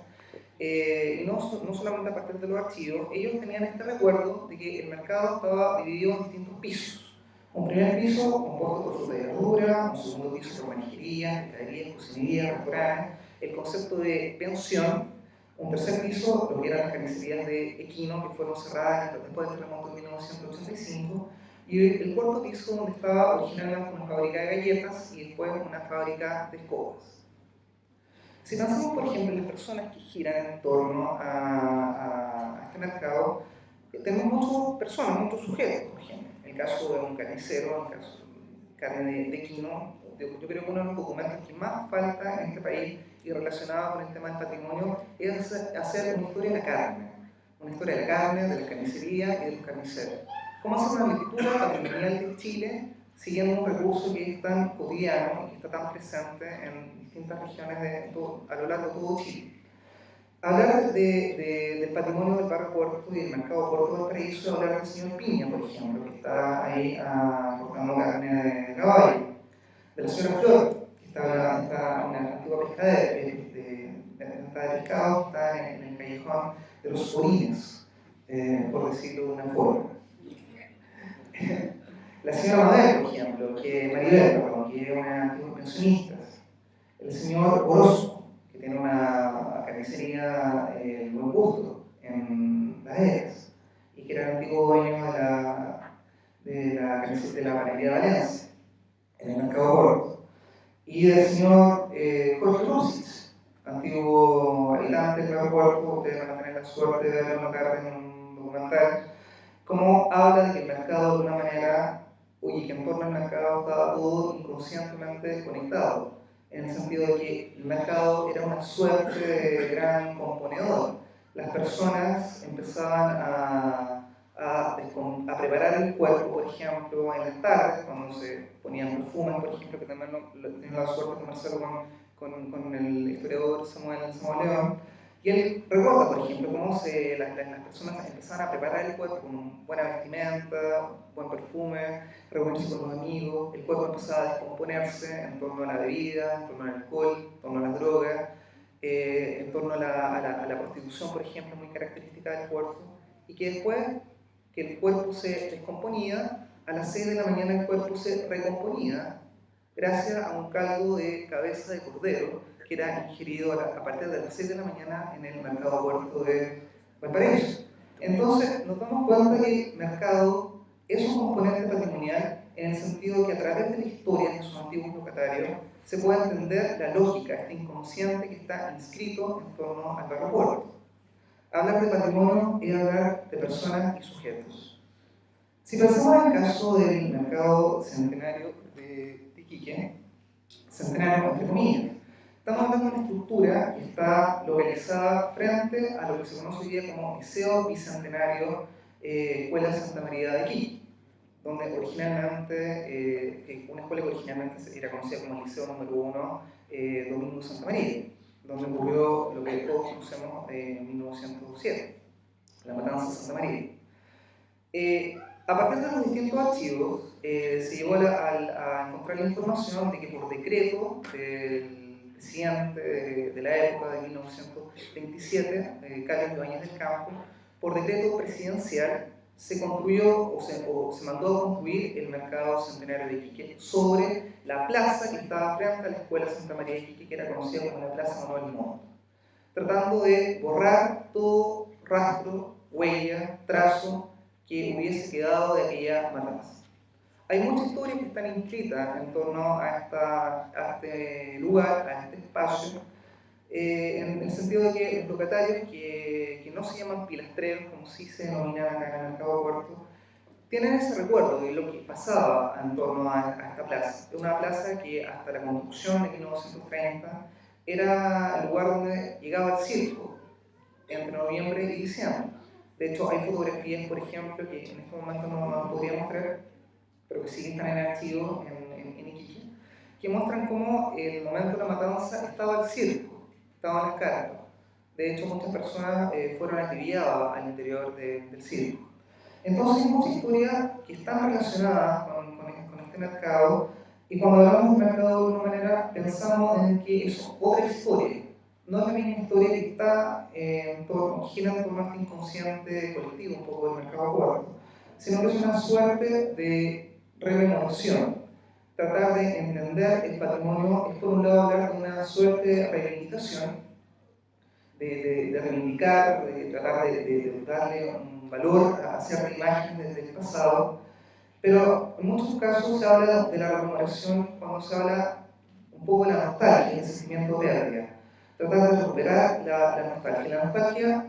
No solamente a partir de los archivos, ellos tenían este recuerdo de que el mercado estaba dividido en distintos pisos. Un primer piso compuesto por fruta y verdura, un segundo piso por manijería, mercadería, cocinería, restaurantes, el concepto de pensión, un tercer piso, lo que eran las carnicerías de Equino, que fueron cerradas después del terremoto de 1985, y el cuarto piso donde estaba originalmente una fábrica de galletas y después una fábrica de escobas. Si pensamos, por ejemplo, en las personas que giran en torno a este mercado, tenemos muchas personas, muchos sujetos, por ejemplo. En el caso de un carnicero, en el caso de carne de Equino, yo creo que uno de los documentos que más falta en este país y relacionado con el tema del patrimonio es hacer una historia de la carne. Una historia de la carne, de la carnicería y de los carniceros. ¿Cómo hacer una lectura patrimonial de Chile siguiendo un recurso que es tan cotidiano y que está tan presente en distintas regiones a lo largo de todo Chile? Hablar del patrimonio del barrio Puerto y del mercado Puerto del Paraíso, hablar del señor Piña, por ejemplo, que está ahí cortando carne de caballo, de la señora Flor, que está en una antigua pescadera de pescado, que está en el callejón de los orines, por decirlo de una forma. La señora Mabel, por ejemplo, Maribel, perdón, que era una antigua pensionista. El señor Orozco, que tiene una carnicería Buen Gusto en Las Heras, y que era el antiguo dueño de la panadería de Valencia, en el mercado Puerto. Y del señor Jorge Rosich, antiguo habitante del mercado Puerto. Ustedes van a tener la suerte de verlo notar en un documental, cómo habla de que el mercado de una manera, que en torno al mercado estaba todo inconscientemente conectado, en el sentido de que el mercado era una suerte de gran componedor. Las personas empezaban a preparar el cuerpo, por ejemplo, en las tardes, cuando se ponían perfumes, por ejemplo, que también tenía la suerte de conversarlo con el historiador Samuel León. Y él recuerda, por ejemplo, cómo las personas empezaban a preparar el cuerpo con buena vestimenta, buen perfume, reunirse con los amigos. El cuerpo empezaba a descomponerse en torno a la bebida, en torno al alcohol, en torno a las drogas, en torno a la prostitución, por ejemplo, muy característica del puerto. Y que después que el cuerpo se descomponía, a las 6 de la mañana el cuerpo se recomponía gracias a un caldo de cabeza de cordero que era ingerido a partir de las 6 de la mañana en el mercado Puerto de Valparaíso. Entonces nos damos cuenta que el mercado es un componente patrimonial en el sentido que a través de la historia de sus antiguos locatarios se puede entender la lógica, este inconsciente que está inscrito en torno al barrio Puerto. Hablar de patrimonio es hablar de personas y sujetos. Si pensamos en el caso del mercado centenario de Iquique, centenario entre comillas, estamos hablando de una estructura que está localizada frente a lo que se conoce hoy día como Liceo Bicentenario Escuela Santa María de Iquique, donde originalmente, una escuela que originalmente era conocida como el Liceo número 1 Domingo Santa María, donde ocurrió lo que todos conocemos en 1907, la matanza de Santa María. A partir de los distintos archivos, se llegó a encontrar la información de que por decreto del presidente de la época de 1927, Carlos Ibáñez del Campo, por decreto presidencial se construyó o se mandó a construir el mercado centenario de Iquique sobre la plaza que estaba frente a la escuela Santa María de Iquique, que era conocida como la Plaza Manuel Montt, tratando de borrar todo rastro, huella, trazo que hubiese quedado de aquella matanza. Hay muchas historias que están inscritas en torno a este lugar, a este espacio, en el sentido de que los locatarios que no se llaman pilastreros, como sí se denominan acá en el mercado Puerto, tienen ese recuerdo de lo que pasaba en torno a esta plaza. Es una plaza que hasta la construcción de 1930 era el lugar donde llegaba el circo entre noviembre y diciembre. De hecho, hay fotografías, por ejemplo, que en este momento no podría mostrar, pero que sí están en archivo en Iquique, que muestran cómo en el momento de la matanza estaba el circo, estaban las carpas. De hecho, muchas personas fueron acribilladas al interior del circo. Entonces, hay muchas historias que están relacionadas con este mercado, y cuando hablamos del mercado de una manera, pensamos en que es otra historia. No es la misma historia que está gira en torno a este inconsciente colectivo, un poco del mercado Puerto, sino que es una suerte de rememoración. Tratar de entender el patrimonio es, por un lado, hablar de una suerte de reivindicación, de reivindicar, de tratar de darle un valor a cierta imagen desde el pasado, pero en muchos casos se habla de la rememoración cuando se habla un poco de la nostalgia, el sentimiento de pérdida. Tratar de recuperar la nostalgia. La nostalgia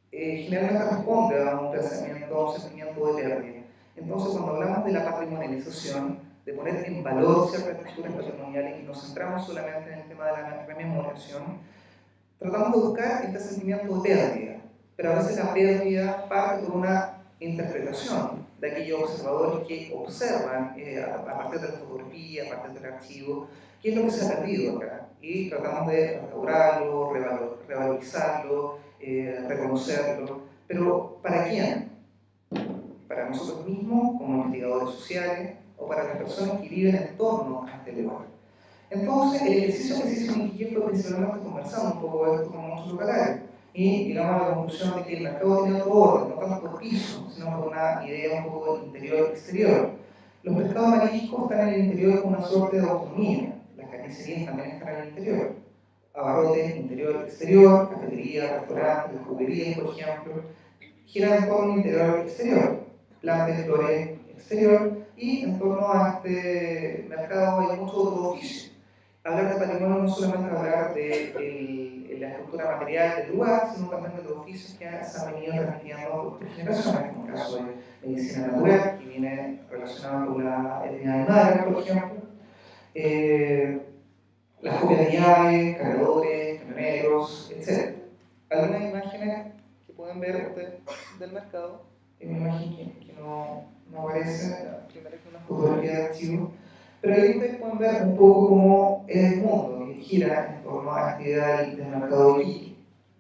generalmente responde a un pensamiento, a un sentimiento de pérdida. Entonces, cuando hablamos de la patrimonialización, de poner en valor ciertas estructuras patrimoniales y nos centramos solamente en el tema de la rememoración, tratamos de buscar este sentimiento de pérdida, pero a veces la pérdida parte por una interpretación de aquellos observadores que observan a partir de la fotografía, a partir del archivo, qué es lo que se ha perdido acá. y tratamos de restaurarlo, revalorizarlo, reconocerlo. Pero ¿para quién? ¿Para nosotros mismos como investigadores sociales o para las personas que viven en torno a este lugar? Entonces, el ejercicio que se hizo en Iquique fue principalmente conversando un poco de esto con muchos locatarios y llegamos a la conclusión de que el mercado tiene otro orden, no tanto por piso, sino por una idea un poco de interior-exterior. Los pescados mariscos están en el interior con una suerte de autonomía, las carnicerías también están en el interior. Abarrotes, interior-exterior, cafeterías, restaurantes, juguerías, por ejemplo, giran en torno al interior-exterior, plantas de flores exterior, y en torno a este mercado hay muchos otros oficios. Hablar de patrimonio no solamente hablar de la estructura material del lugar, sino también de los oficios que se han venido transmitiendo por generaciones, como el caso de medicina natural, que viene relacionado con la etnia aymara, por ejemplo, las copias de llaves, cargadores, camioneros, etc. Algunas imágenes que pueden ver ustedes del mercado, es una imagen que no aparece, la primera es una fotografía de archivo, pero ahí ustedes pueden ver un poco cómo es el mundo que gira en torno a la idea del mercado de Iquique.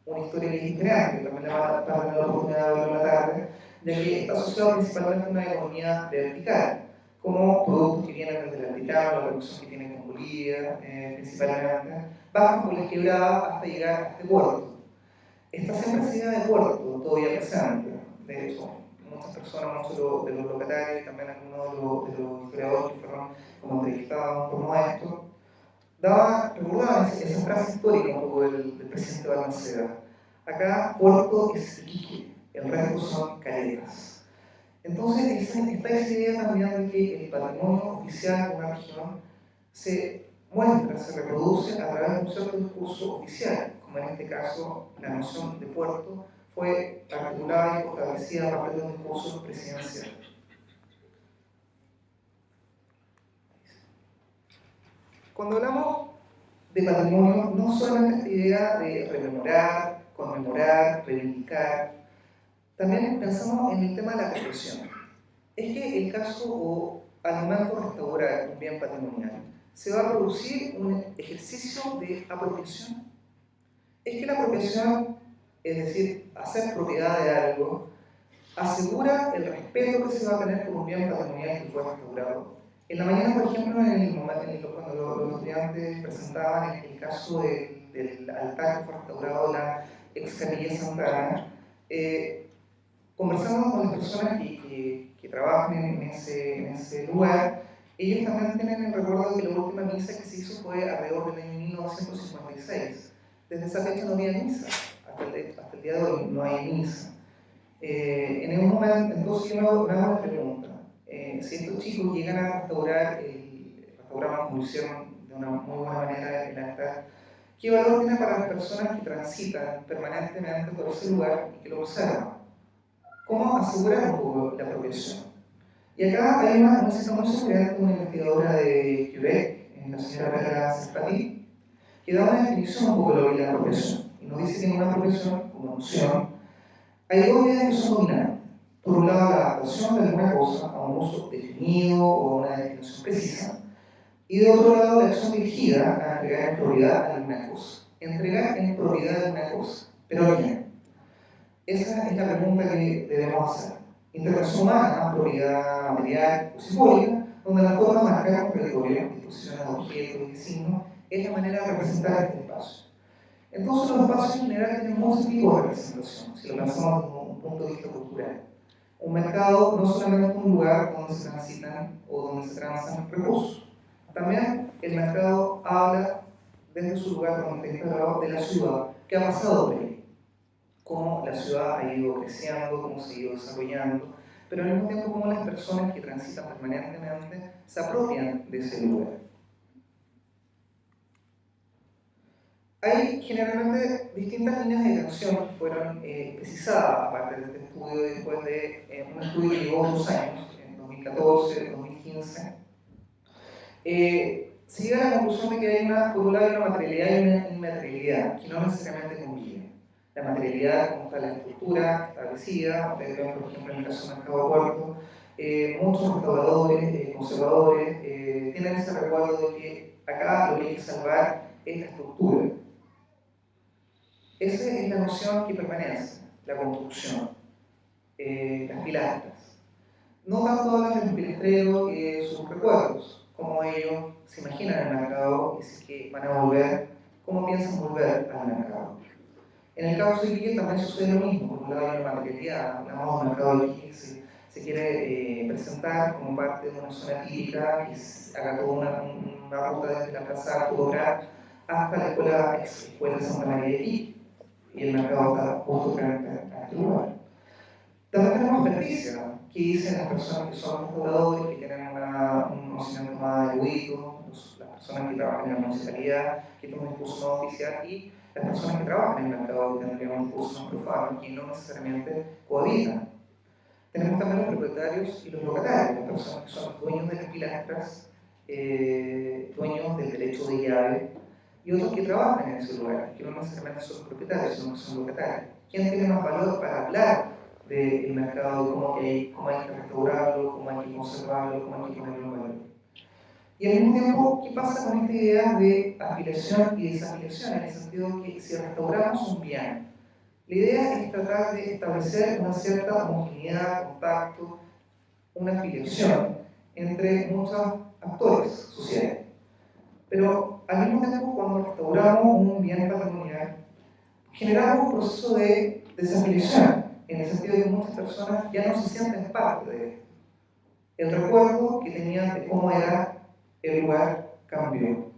Una historia que es diferente, que también va a tener la oportunidad de verlo en la tarde, ya que está asociado principalmente a una economía vertical, como productos que vienen desde el altiplano, la producción que tienen con Bolivia, principalmente, bajan por la quebrada hasta llegar a este puerto. Esta siempre ha sido de puerto, todavía presente. De hecho, muchas personas, muchos de los locatarios y también algunos de los historiadores que fueron como entrevistados en torno a esto, recordaban esa frase histórica un poco del presidente Balmaceda. Acá puerto es Iquique, el resto son caletas. Entonces, está esa idea también de que el patrimonio oficial de una región se muestra, se reproduce a través de un cierto discurso oficial, como en este caso la noción de puerto fue articulada y fortalecida a partir de un discurso presidencial. Cuando hablamos de patrimonio, no solamente esta idea de rememorar, conmemorar, reivindicar, también pensamos en el tema de la apropiación. Es que el caso o al momento de restaurar un bien patrimonial, se va a producir un ejercicio de apropiación. Es que la apropiación, es decir, hacer propiedad de algo, asegura el respeto que se va a tener por un bien patrimonial que fue restaurado. En la mañana, por ejemplo, cuando los estudiantes presentaban el caso del altar que fue restaurado de la ex capilla Santa Ana, conversando con las personas que trabajan en ese lugar, ellos también tienen el recuerdo de que la última misa que se hizo fue alrededor del año 1956. Desde esa fecha no había misa, hasta el día de hoy no hay misa. En un momento, entonces yo me hago una pregunta. Si estos chicos llegan a restauramos como lo hicieron de una muy buena manera el altar, ¿qué valor tiene para las personas que transitan permanentemente por ese lugar y que lo observan? ¿Cómo asegurar un poco la apropiación? Y acá hay una cita muy sugerente de una investigadora de Quebec, la señora Vera Serpati, que da una definición un poco de lo que es la apropiación. Y nos dice que en una apropiación, como noción, hay dos ideas que son dominantes. Por un lado, la adaptación de alguna cosa a un uso definido o a una definición precisa. Y de otro lado, la acción dirigida a entregar en propiedad alguna cosa. Entregar en propiedad alguna cosa. ¿Pero a quién? Esa es la pregunta que debemos hacer. Intervención humana, propiedad material o simbólica, donde la forma de marcar un territorio, disposición de objetos y signos, es la manera de representar este espacio. Entonces los espacios en general tienen muchos tipos de representación, si lo pensamos desde un punto de vista cultural. Un mercado no solamente es un lugar donde se transitan o donde se transan recursos. También el mercado habla desde su lugar donde está instalado de la ciudad que ha pasado por ahí. Cómo la ciudad ha ido creciendo, cómo se ha ido desarrollando, pero al mismo tiempo cómo las personas que transitan permanentemente se apropian de ese lugar. Hay generalmente distintas líneas de acción que fueron precisadas a partir de este estudio después de un estudio que llevó 2 años, en 2014, 2015. Se llega a la conclusión de que hay por un lado una materialidad y una inmaterialidad que no necesariamente conviven. La materialidad, como está la estructura establecida, ustedes ven por ejemplo en el caso del mercado puerto, muchos restauradores, conservadores, tienen ese recuerdo de que acá lo que hay que salvar es la estructura. Esa es la noción que permanece, la construcción, las pilastras. No tanto hablan de los pilastreros y de sus recuerdos, cómo ellos se imaginan el mercado y si es que van a volver, cómo piensan volver al mercado. En el caso de Iquique también sucede lo mismo, por un lado hay una materialidad, hablamos del mercado de Iquique, se quiere presentar como parte de una zona típica que haga toda una ruta desde la plaza Arturo Prat hasta la escuela de Santa María de Iquique, y el mercado está justo frente a este lugar. También tenemos experticia, que dicen las personas que son restauradores, que tienen un conocimiento más erudito, las personas que trabajan en la municipalidad, que tienen un discurso más oficial, y las personas que trabajan en el mercado, que tendrían un discurso más profano, que no necesariamente cohabitan. Tenemos también los propietarios y los locatarios, las personas que son dueños de las pilastras, dueños del derecho de llave, y otros que trabajan en ese lugar, que no necesariamente son propietarios, sino que son locatarios. ¿Quién tiene más valor para hablar del mercado, de cómo hay que restaurarlo, cómo hay que conservarlo, cómo hay que ponerlo en valor? Y al mismo tiempo, ¿qué pasa con esta idea de afiliación y desafiliación? En el sentido de que si restauramos un bien, la idea es tratar de establecer una cierta homogeneidad, contacto, una afiliación entre muchos actores sociales. Pero al mismo tiempo, cuando restauramos un bien patrimonial, generamos un proceso de desafiliación, en el sentido de que muchas personas ya no se sienten parte de esto. El recuerdo que tenían de cómo era el lugar cambió.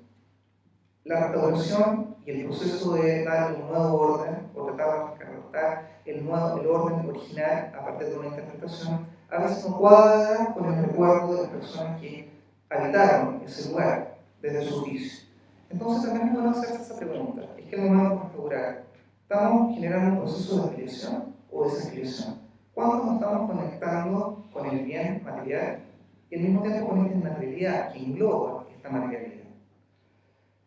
La restauración y el proceso de darle un nuevo orden, o tratar de rescatar el orden original a partir de una interpretación, a veces no cuadra con el recuerdo de las personas que habitaron ese lugar desde su oficio. Entonces también es bueno hacerse esa pregunta: ¿es que el momento de restaurar estamos generando un proceso de afiliación o desafiliación? ¿Cuándo nos estamos conectando con el bien material y al mismo tiempo con esta inmaterialidad que engloba esta materialidad?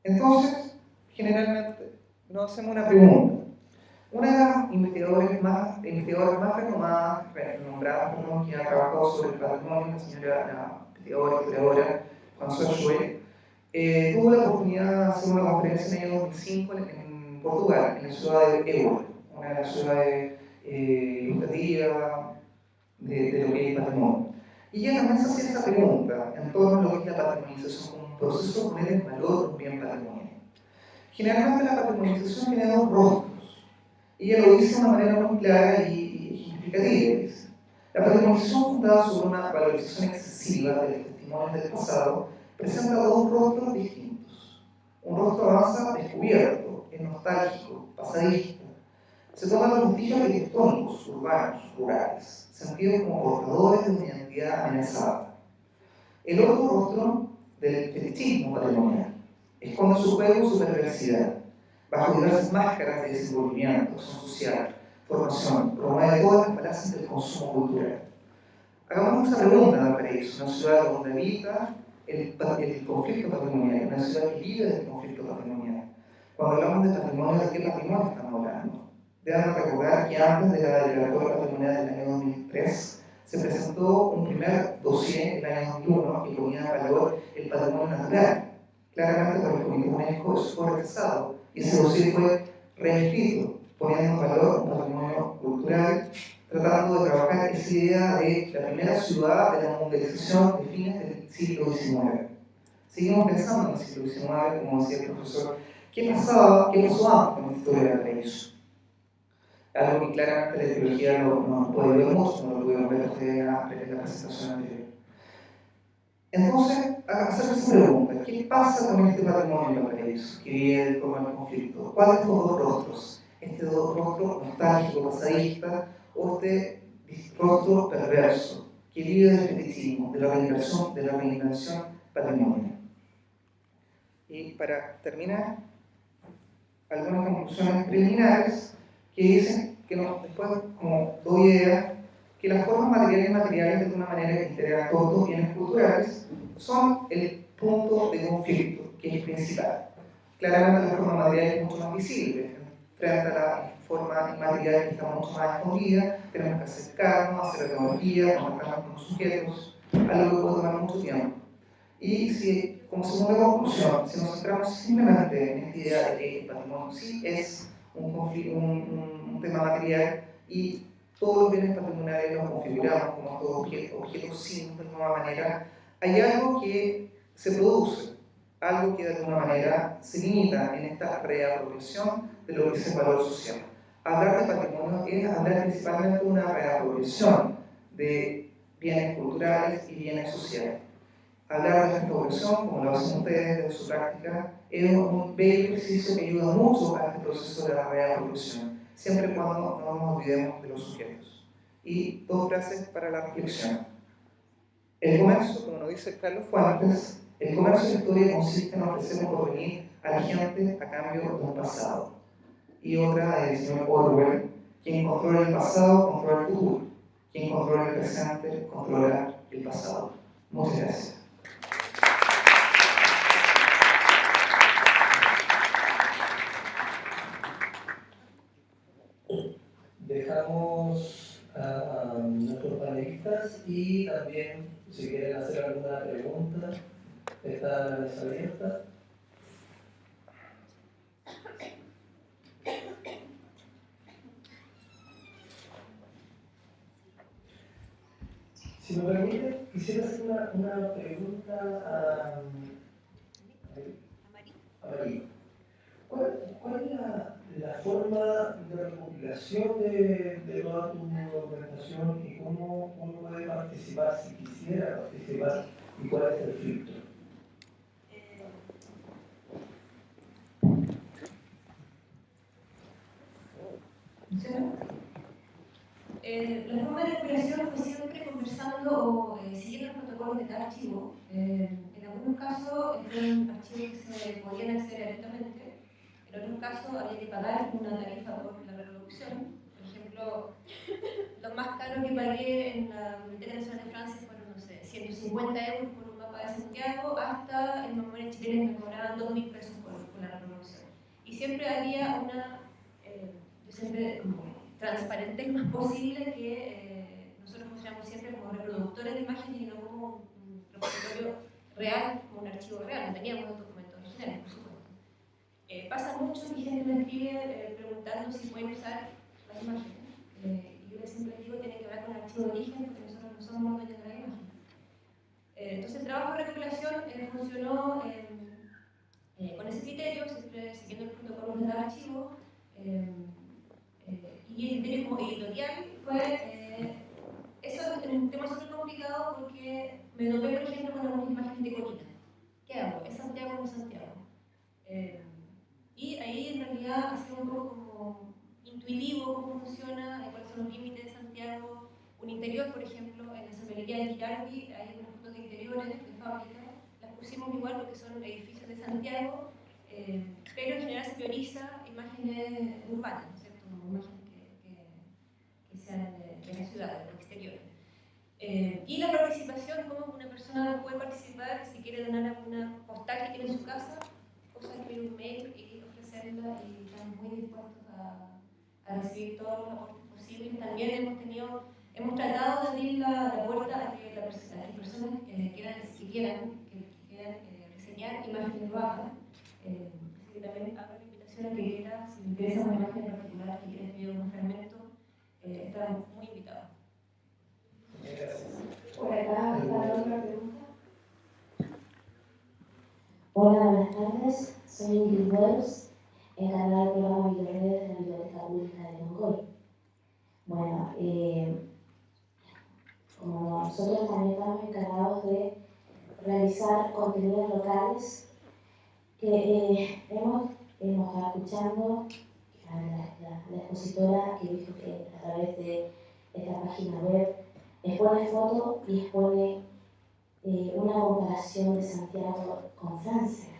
Entonces, generalmente nos hacemos una pregunta. Una de las investigadoras más renombradas, que ha trabajado sobre el patrimonio, la señora, investigadora y historiadora Françoise Jouet, tuvo la oportunidad de hacer una conferencia en el año 2005 en Portugal, en la ciudad de Évora, una de las ciudades ilustrativas de lo que es el patrimonio. Y ella también se hacía esa pregunta en torno a lo que es la patrimonialización como un proceso de poner en valor un bien patrimonial. Generalmente la patrimonialización tiene dos rostros, y ella lo dice de una manera muy clara y ejemplificativa. La patrimonialización fundada sobre una valorización excesiva de los testimonios del pasado presenta dos rostros distintos. Un rostro avanza descubierto, es nostálgico, pasadista. Se toman los vestigios arquitectónicos, urbanos, rurales, sentidos como portadores de una identidad amenazada. El otro rostro del fetichismo patrimonial esconde su juego y su perversidad, bajo diversas máscaras de desenvolvimiento, acción social, formación, promueve todas las falacias del consumo cultural. Hagamos esa pregunta para eso: una ciudad donde habita el conflicto patrimonial, una ciudad que vive del conflicto patrimonial. Cuando hablamos de patrimonio, ¿de qué patrimonio estamos hablando? Deben recordar que antes de la declaratoria patrimonial del año 2003 se presentó un primer dossier en el año 2001 que ponía en valor el patrimonio natural. Claramente por el Comité UNESCO eso fue rechazado y ese dossier fue reescrito, poniendo en valor un patrimonio cultural, tratando de trabajar esa idea de la primera ciudad de la mundialización de fines del siglo XIX. Seguimos pensando en el siglo XIX, como decía el profesor. ¿Qué pasó antes con la historia del paraíso? Algo que claramente la teología no puede ver mucho, no lo pudieron ver ustedes en la presentación anterior. Entonces, hacerse esa pregunta: ¿qué pasa con este patrimonio del paraíso que vive como el conflicto? ¿Cuáles son estos dos rostros? ¿Este rostro nostálgico, pasadista, o este rostro perverso que vive del fetichismo, de la reinvención patrimonial? Y para terminar, algunas conclusiones preliminares que dicen que después, como doy idea, que las formas materiales y inmateriales de alguna manera que integran todos los bienes culturales son el punto de conflicto que es principal. Claramente la forma material es mucho más visible frente a la forma inmaterial que está mucho más escondida. Tenemos que acercarnos, hacer tecnología, contactarnos con los sujetos, algo que puede tomar mucho tiempo. Y si como segunda conclusión, si nos centramos simplemente en esta idea de que el patrimonio sí es un tema material y todos los bienes patrimoniales los configuramos como estos objetos sin, de alguna manera, hay algo que se produce, algo que de alguna manera se limita en esta reapropiación de lo que es el valor social. Hablar de patrimonio es hablar principalmente de una reapropiación de bienes culturales y bienes sociales. Hablar de restauración, como lo hacen ustedes en su práctica, es un bello ejercicio que ayuda mucho a este proceso de la reapropiación, siempre y cuando no nos olvidemos de los sujetos. Y dos frases para la reflexión. El comercio, como nos dice Carlos Fuentes, el comercio de historia consiste en ofrecer un porvenir a la gente a cambio de un pasado. Y otra del señor Orwell: quien controla el pasado controla el futuro, quien controla el presente controla el pasado. Muchas gracias. Dejamos a nuestros panelistas y también, si quieren hacer alguna pregunta, está la mesa abierta. Si me permite, quisiera hacer una pregunta a María. ¿Cuál es la forma de recopilación de toda tu documentación y cómo uno puede participar si quisiera participar y cuál es el filtro? La forma de recopilación fue siempre conversando o siguiendo los protocolos de cada archivo. En algunos casos eran archivos que se podían acceder directamente, en otros casos había que pagar una tarifa por la reproducción. Por ejemplo, lo más caro que pagué en la Biblioteca Nacional de Francia fueron, no sé, 150 euros por un mapa de Santiago, hasta en Memoria Chilena me cobraban 2.000 pesos por la reproducción. Y siempre había una, yo siempre transparente lo más posible, que nosotros funcionamos siempre como reproductores de imágenes y no como un repositorio real, como un archivo real. No teníamos los documentos originales, por supuesto. Pasa mucho que gente me escribe preguntando si pueden usar las imágenes. Y yo siempre digo que tiene que ver con el archivo de origen, porque nosotros no somos los dueños de la imagen. Entonces el trabajo de recopilación funcionó con ese criterio, siempre siguiendo el protocolo de cada archivo. Y el criterio como editorial fue, eso es un tema súper complicado porque me topé, por ejemplo, con algunas imágenes de colina. ¿Qué hago? ¿Es Santiago o no es Santiago? Y ahí en realidad ha sido un poco como intuitivo cómo funciona, cuáles son los límites de Santiago. Un interior, por ejemplo, en la Sabelería de Girardi hay unas fotos de interiores de fábrica, las pusimos igual porque son edificios de Santiago, pero en general se prioriza imágenes urbanas, ¿no es cierto? Imágenes que sean de la ciudad, de los exteriores. Y la participación, cómo una persona puede participar si quiere donar alguna postal que tiene en su casa, cosa escribir un mail y ofrecerla, y estamos muy dispuestos a recibir todos los aportes posibles. También hemos tratado de abrir la puerta a que las personas que quieran reseñar imágenes bajas. Así que también hago la invitación a que quiera, si le interesa una imagen en particular, que quiera escribir un fragmento, estamos muy invitados. Por acá está otra pregunta. Hola, buenas tardes. Soy Ingrid Wells, encargada del programa Videoredes de la Biblioteca Pública de Longoy. Bueno, como nosotros también estamos encargados de realizar contenidos locales, que hemos estado escuchando a la expositora que dijo que a través de esta página web expone fotos y expone una comparación de Santiago con Francia,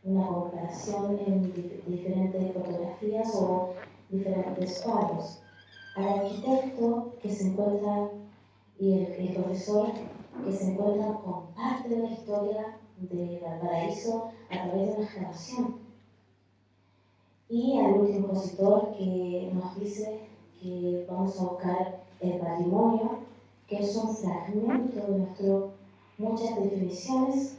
una comparación en diferentes fotografías o diferentes cuadros. Al arquitecto que se encuentra y el profesor que se encuentran con parte de la historia de Valparaíso a través de una excavación. Y al último expositor que nos dice que vamos a buscar el patrimonio, que es un fragmento de muchas definiciones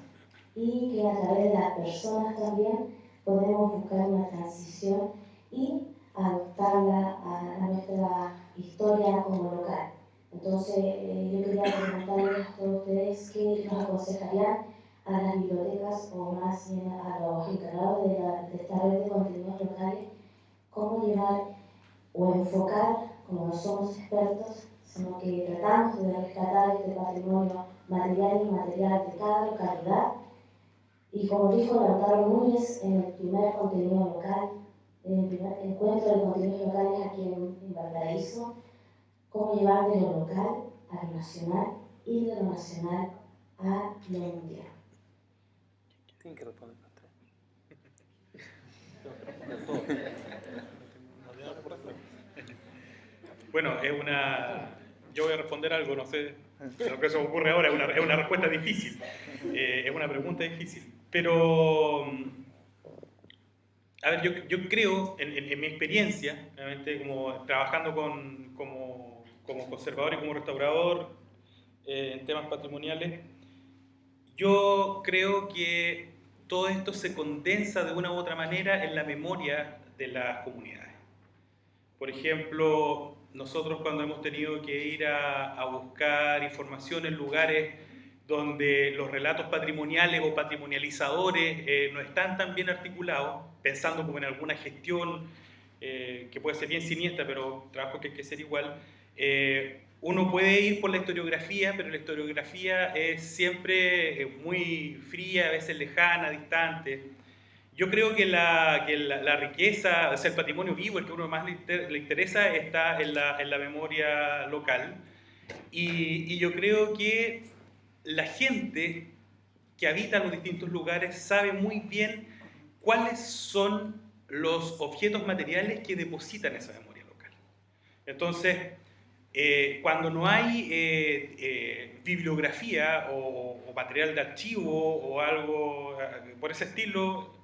y que a través de las personas también podemos buscar una transición y adoptarla a nuestra historia como local. Entonces, yo quería preguntarles a todos ustedes qué nos aconsejarían a las bibliotecas o más bien a los encargados de esta red de contenidos locales, cómo llevar o enfocar, como no somos expertos, sino que tratamos de rescatar este patrimonio material y inmaterial de cada localidad. Y como dijo Lautaro Núñez en el primer contenido local, en el primer encuentro de contenidos locales aquí en Valparaíso, cómo llevar de lo local a lo nacional y de lo nacional a lo mundial. Tienen que responder las tres. Bueno, yo voy a responder algo, no sé lo que se me ocurre ahora, es una respuesta difícil, es una pregunta difícil, pero a ver, yo creo, en mi experiencia, obviamente, como trabajando como conservador y como restaurador en temas patrimoniales, yo creo que todo esto se condensa de una u otra manera en la memoria de las comunidades. Por ejemplo, nosotros cuando hemos tenido que ir a buscar información en lugares donde los relatos patrimoniales o patrimonializadores no están tan bien articulados, pensando como en alguna gestión que puede ser bien siniestra, pero trabajo que hay que hacer igual, uno puede ir por la historiografía, pero la historiografía es siempre muy fría, a veces lejana, distante. Yo creo que la riqueza, o sea, el patrimonio vivo, el que a uno más le interesa, está en la memoria local. Y yo creo que la gente que habita en los distintos lugares sabe muy bien cuáles son los objetos materiales que depositan esa memoria local. Entonces, cuando no hay bibliografía o material de archivo o algo por ese estilo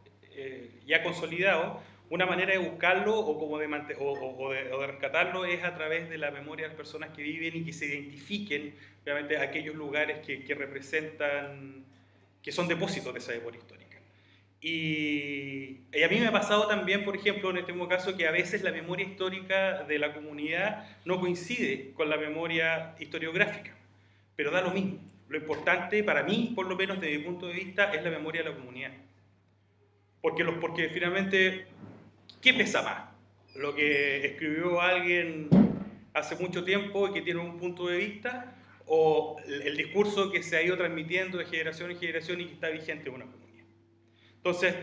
ya consolidado, una manera de buscarlo o de rescatarlo es a través de la memoria de las personas que viven y que se identifiquen obviamente aquellos lugares que representan, que son depósitos de esa memoria histórica. Y a mí me ha pasado también, por ejemplo, en este mismo caso, que a veces la memoria histórica de la comunidad no coincide con la memoria historiográfica, pero da lo mismo. Lo importante para mí, por lo menos desde mi punto de vista, es la memoria de la comunidad. Porque finalmente, ¿qué pesa más? ¿Lo que escribió alguien hace mucho tiempo y que tiene un punto de vista? ¿O el discurso que se ha ido transmitiendo de generación en generación y que está vigente en una comunidad? Entonces,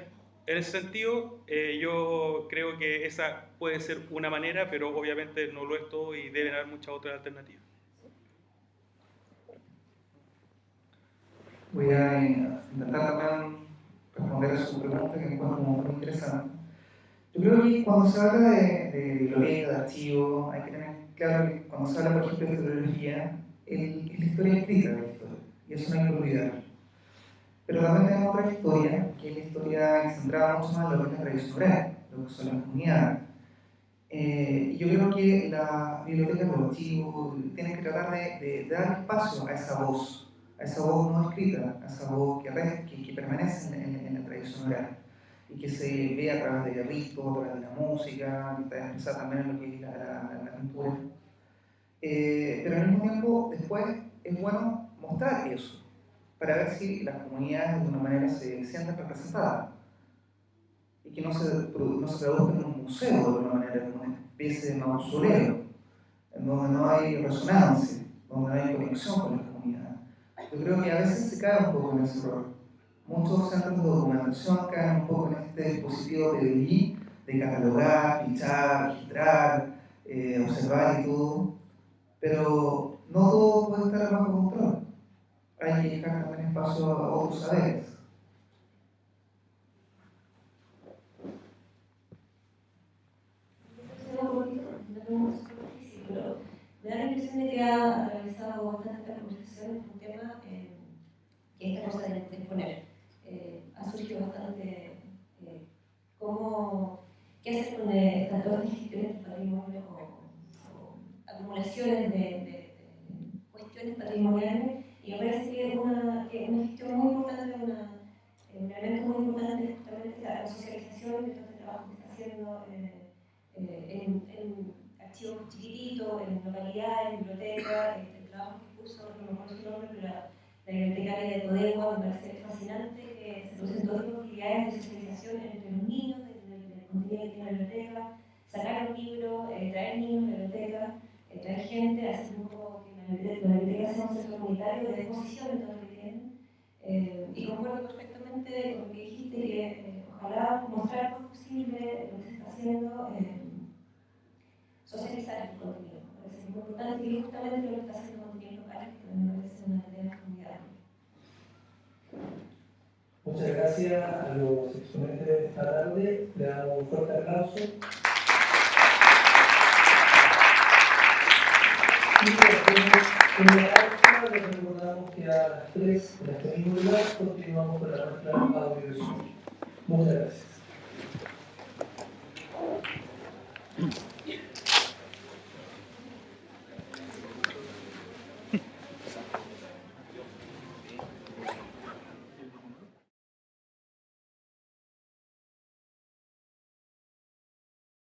en ese sentido, yo creo que esa puede ser una manera, pero obviamente no lo es todo y deben haber muchas otras alternativas. Voy a intentar también responder a su pregunta, que encuentro muy interesante. Yo creo que cuando se habla de biblioteca, de archivo, hay que tener claro que cuando se habla, por ejemplo, de historiografía, es la historia escrita de la historia, y eso no hay que olvidarlo. Pero también tenemos otra historia, que es la historia centrada mucho más en lo que es la tradición oral, lo que son las comunidades. Y yo creo que la biblioteca de los archivos tiene que tratar de dar espacio a esa voz no escrita, a esa voz que permanece en la tradición oral y que se ve a través del rito, a través de la música, que está expresada también en lo que es la pintura. Pero al mismo tiempo, después es bueno mostrar eso, para ver si las comunidades de alguna manera se sienten representadas y que no se traduzca en un museo de alguna manera, como una especie de mausoleo, en donde no hay resonancia, donde no hay conexión con las comunidades. Yo creo que a veces se cae un poco en ese error. Muchos centros de documentación caen un poco en este dispositivo de catalogar, fichar, registrar, observar y todo, pero no todo puede estar bajo control. Hay que dejar también espacio a otros saberes. Pero me da la impresión de que ha realizado bastante la conversación un tema que esta cosa de exponer. Ha surgido bastante qué hacer con estas dos gestiones de patrimonio o acumulaciones de cuestiones patrimoniales, y me parece que es una gestión muy importante, Un elemento muy importante es justamente la socialización de todo este trabajo que está haciendo en archivos chiquititos, en localidades, en bibliotecas, el trabajo que puso, no me acuerdo su nombre, pero la bibliotecaria de Codegua, me parece fascinante que se producen todo tipo de actividades de socialización entre los niños, del contenido que tiene la biblioteca, sacar un libro, traer niños a la biblioteca, traer gente, hacer un poco que la biblioteca sea un centro comunitario de exposición de todo lo que tienen. Y concuerdo perfectamente con lo que dijiste, que ojalá mostrar lo posible lo que se está haciendo, socializar el contenido. Me parece muy importante y justamente lo que está haciendo contenidos locales, que también me parece una tarea formidable. Muchas gracias a los exponentes de esta tarde. Le damos un fuerte aplauso. Y en la pausa les recordamos que a las 3 en este mismo lugar continuamos con la nuestra audiovisual. Muchas gracias.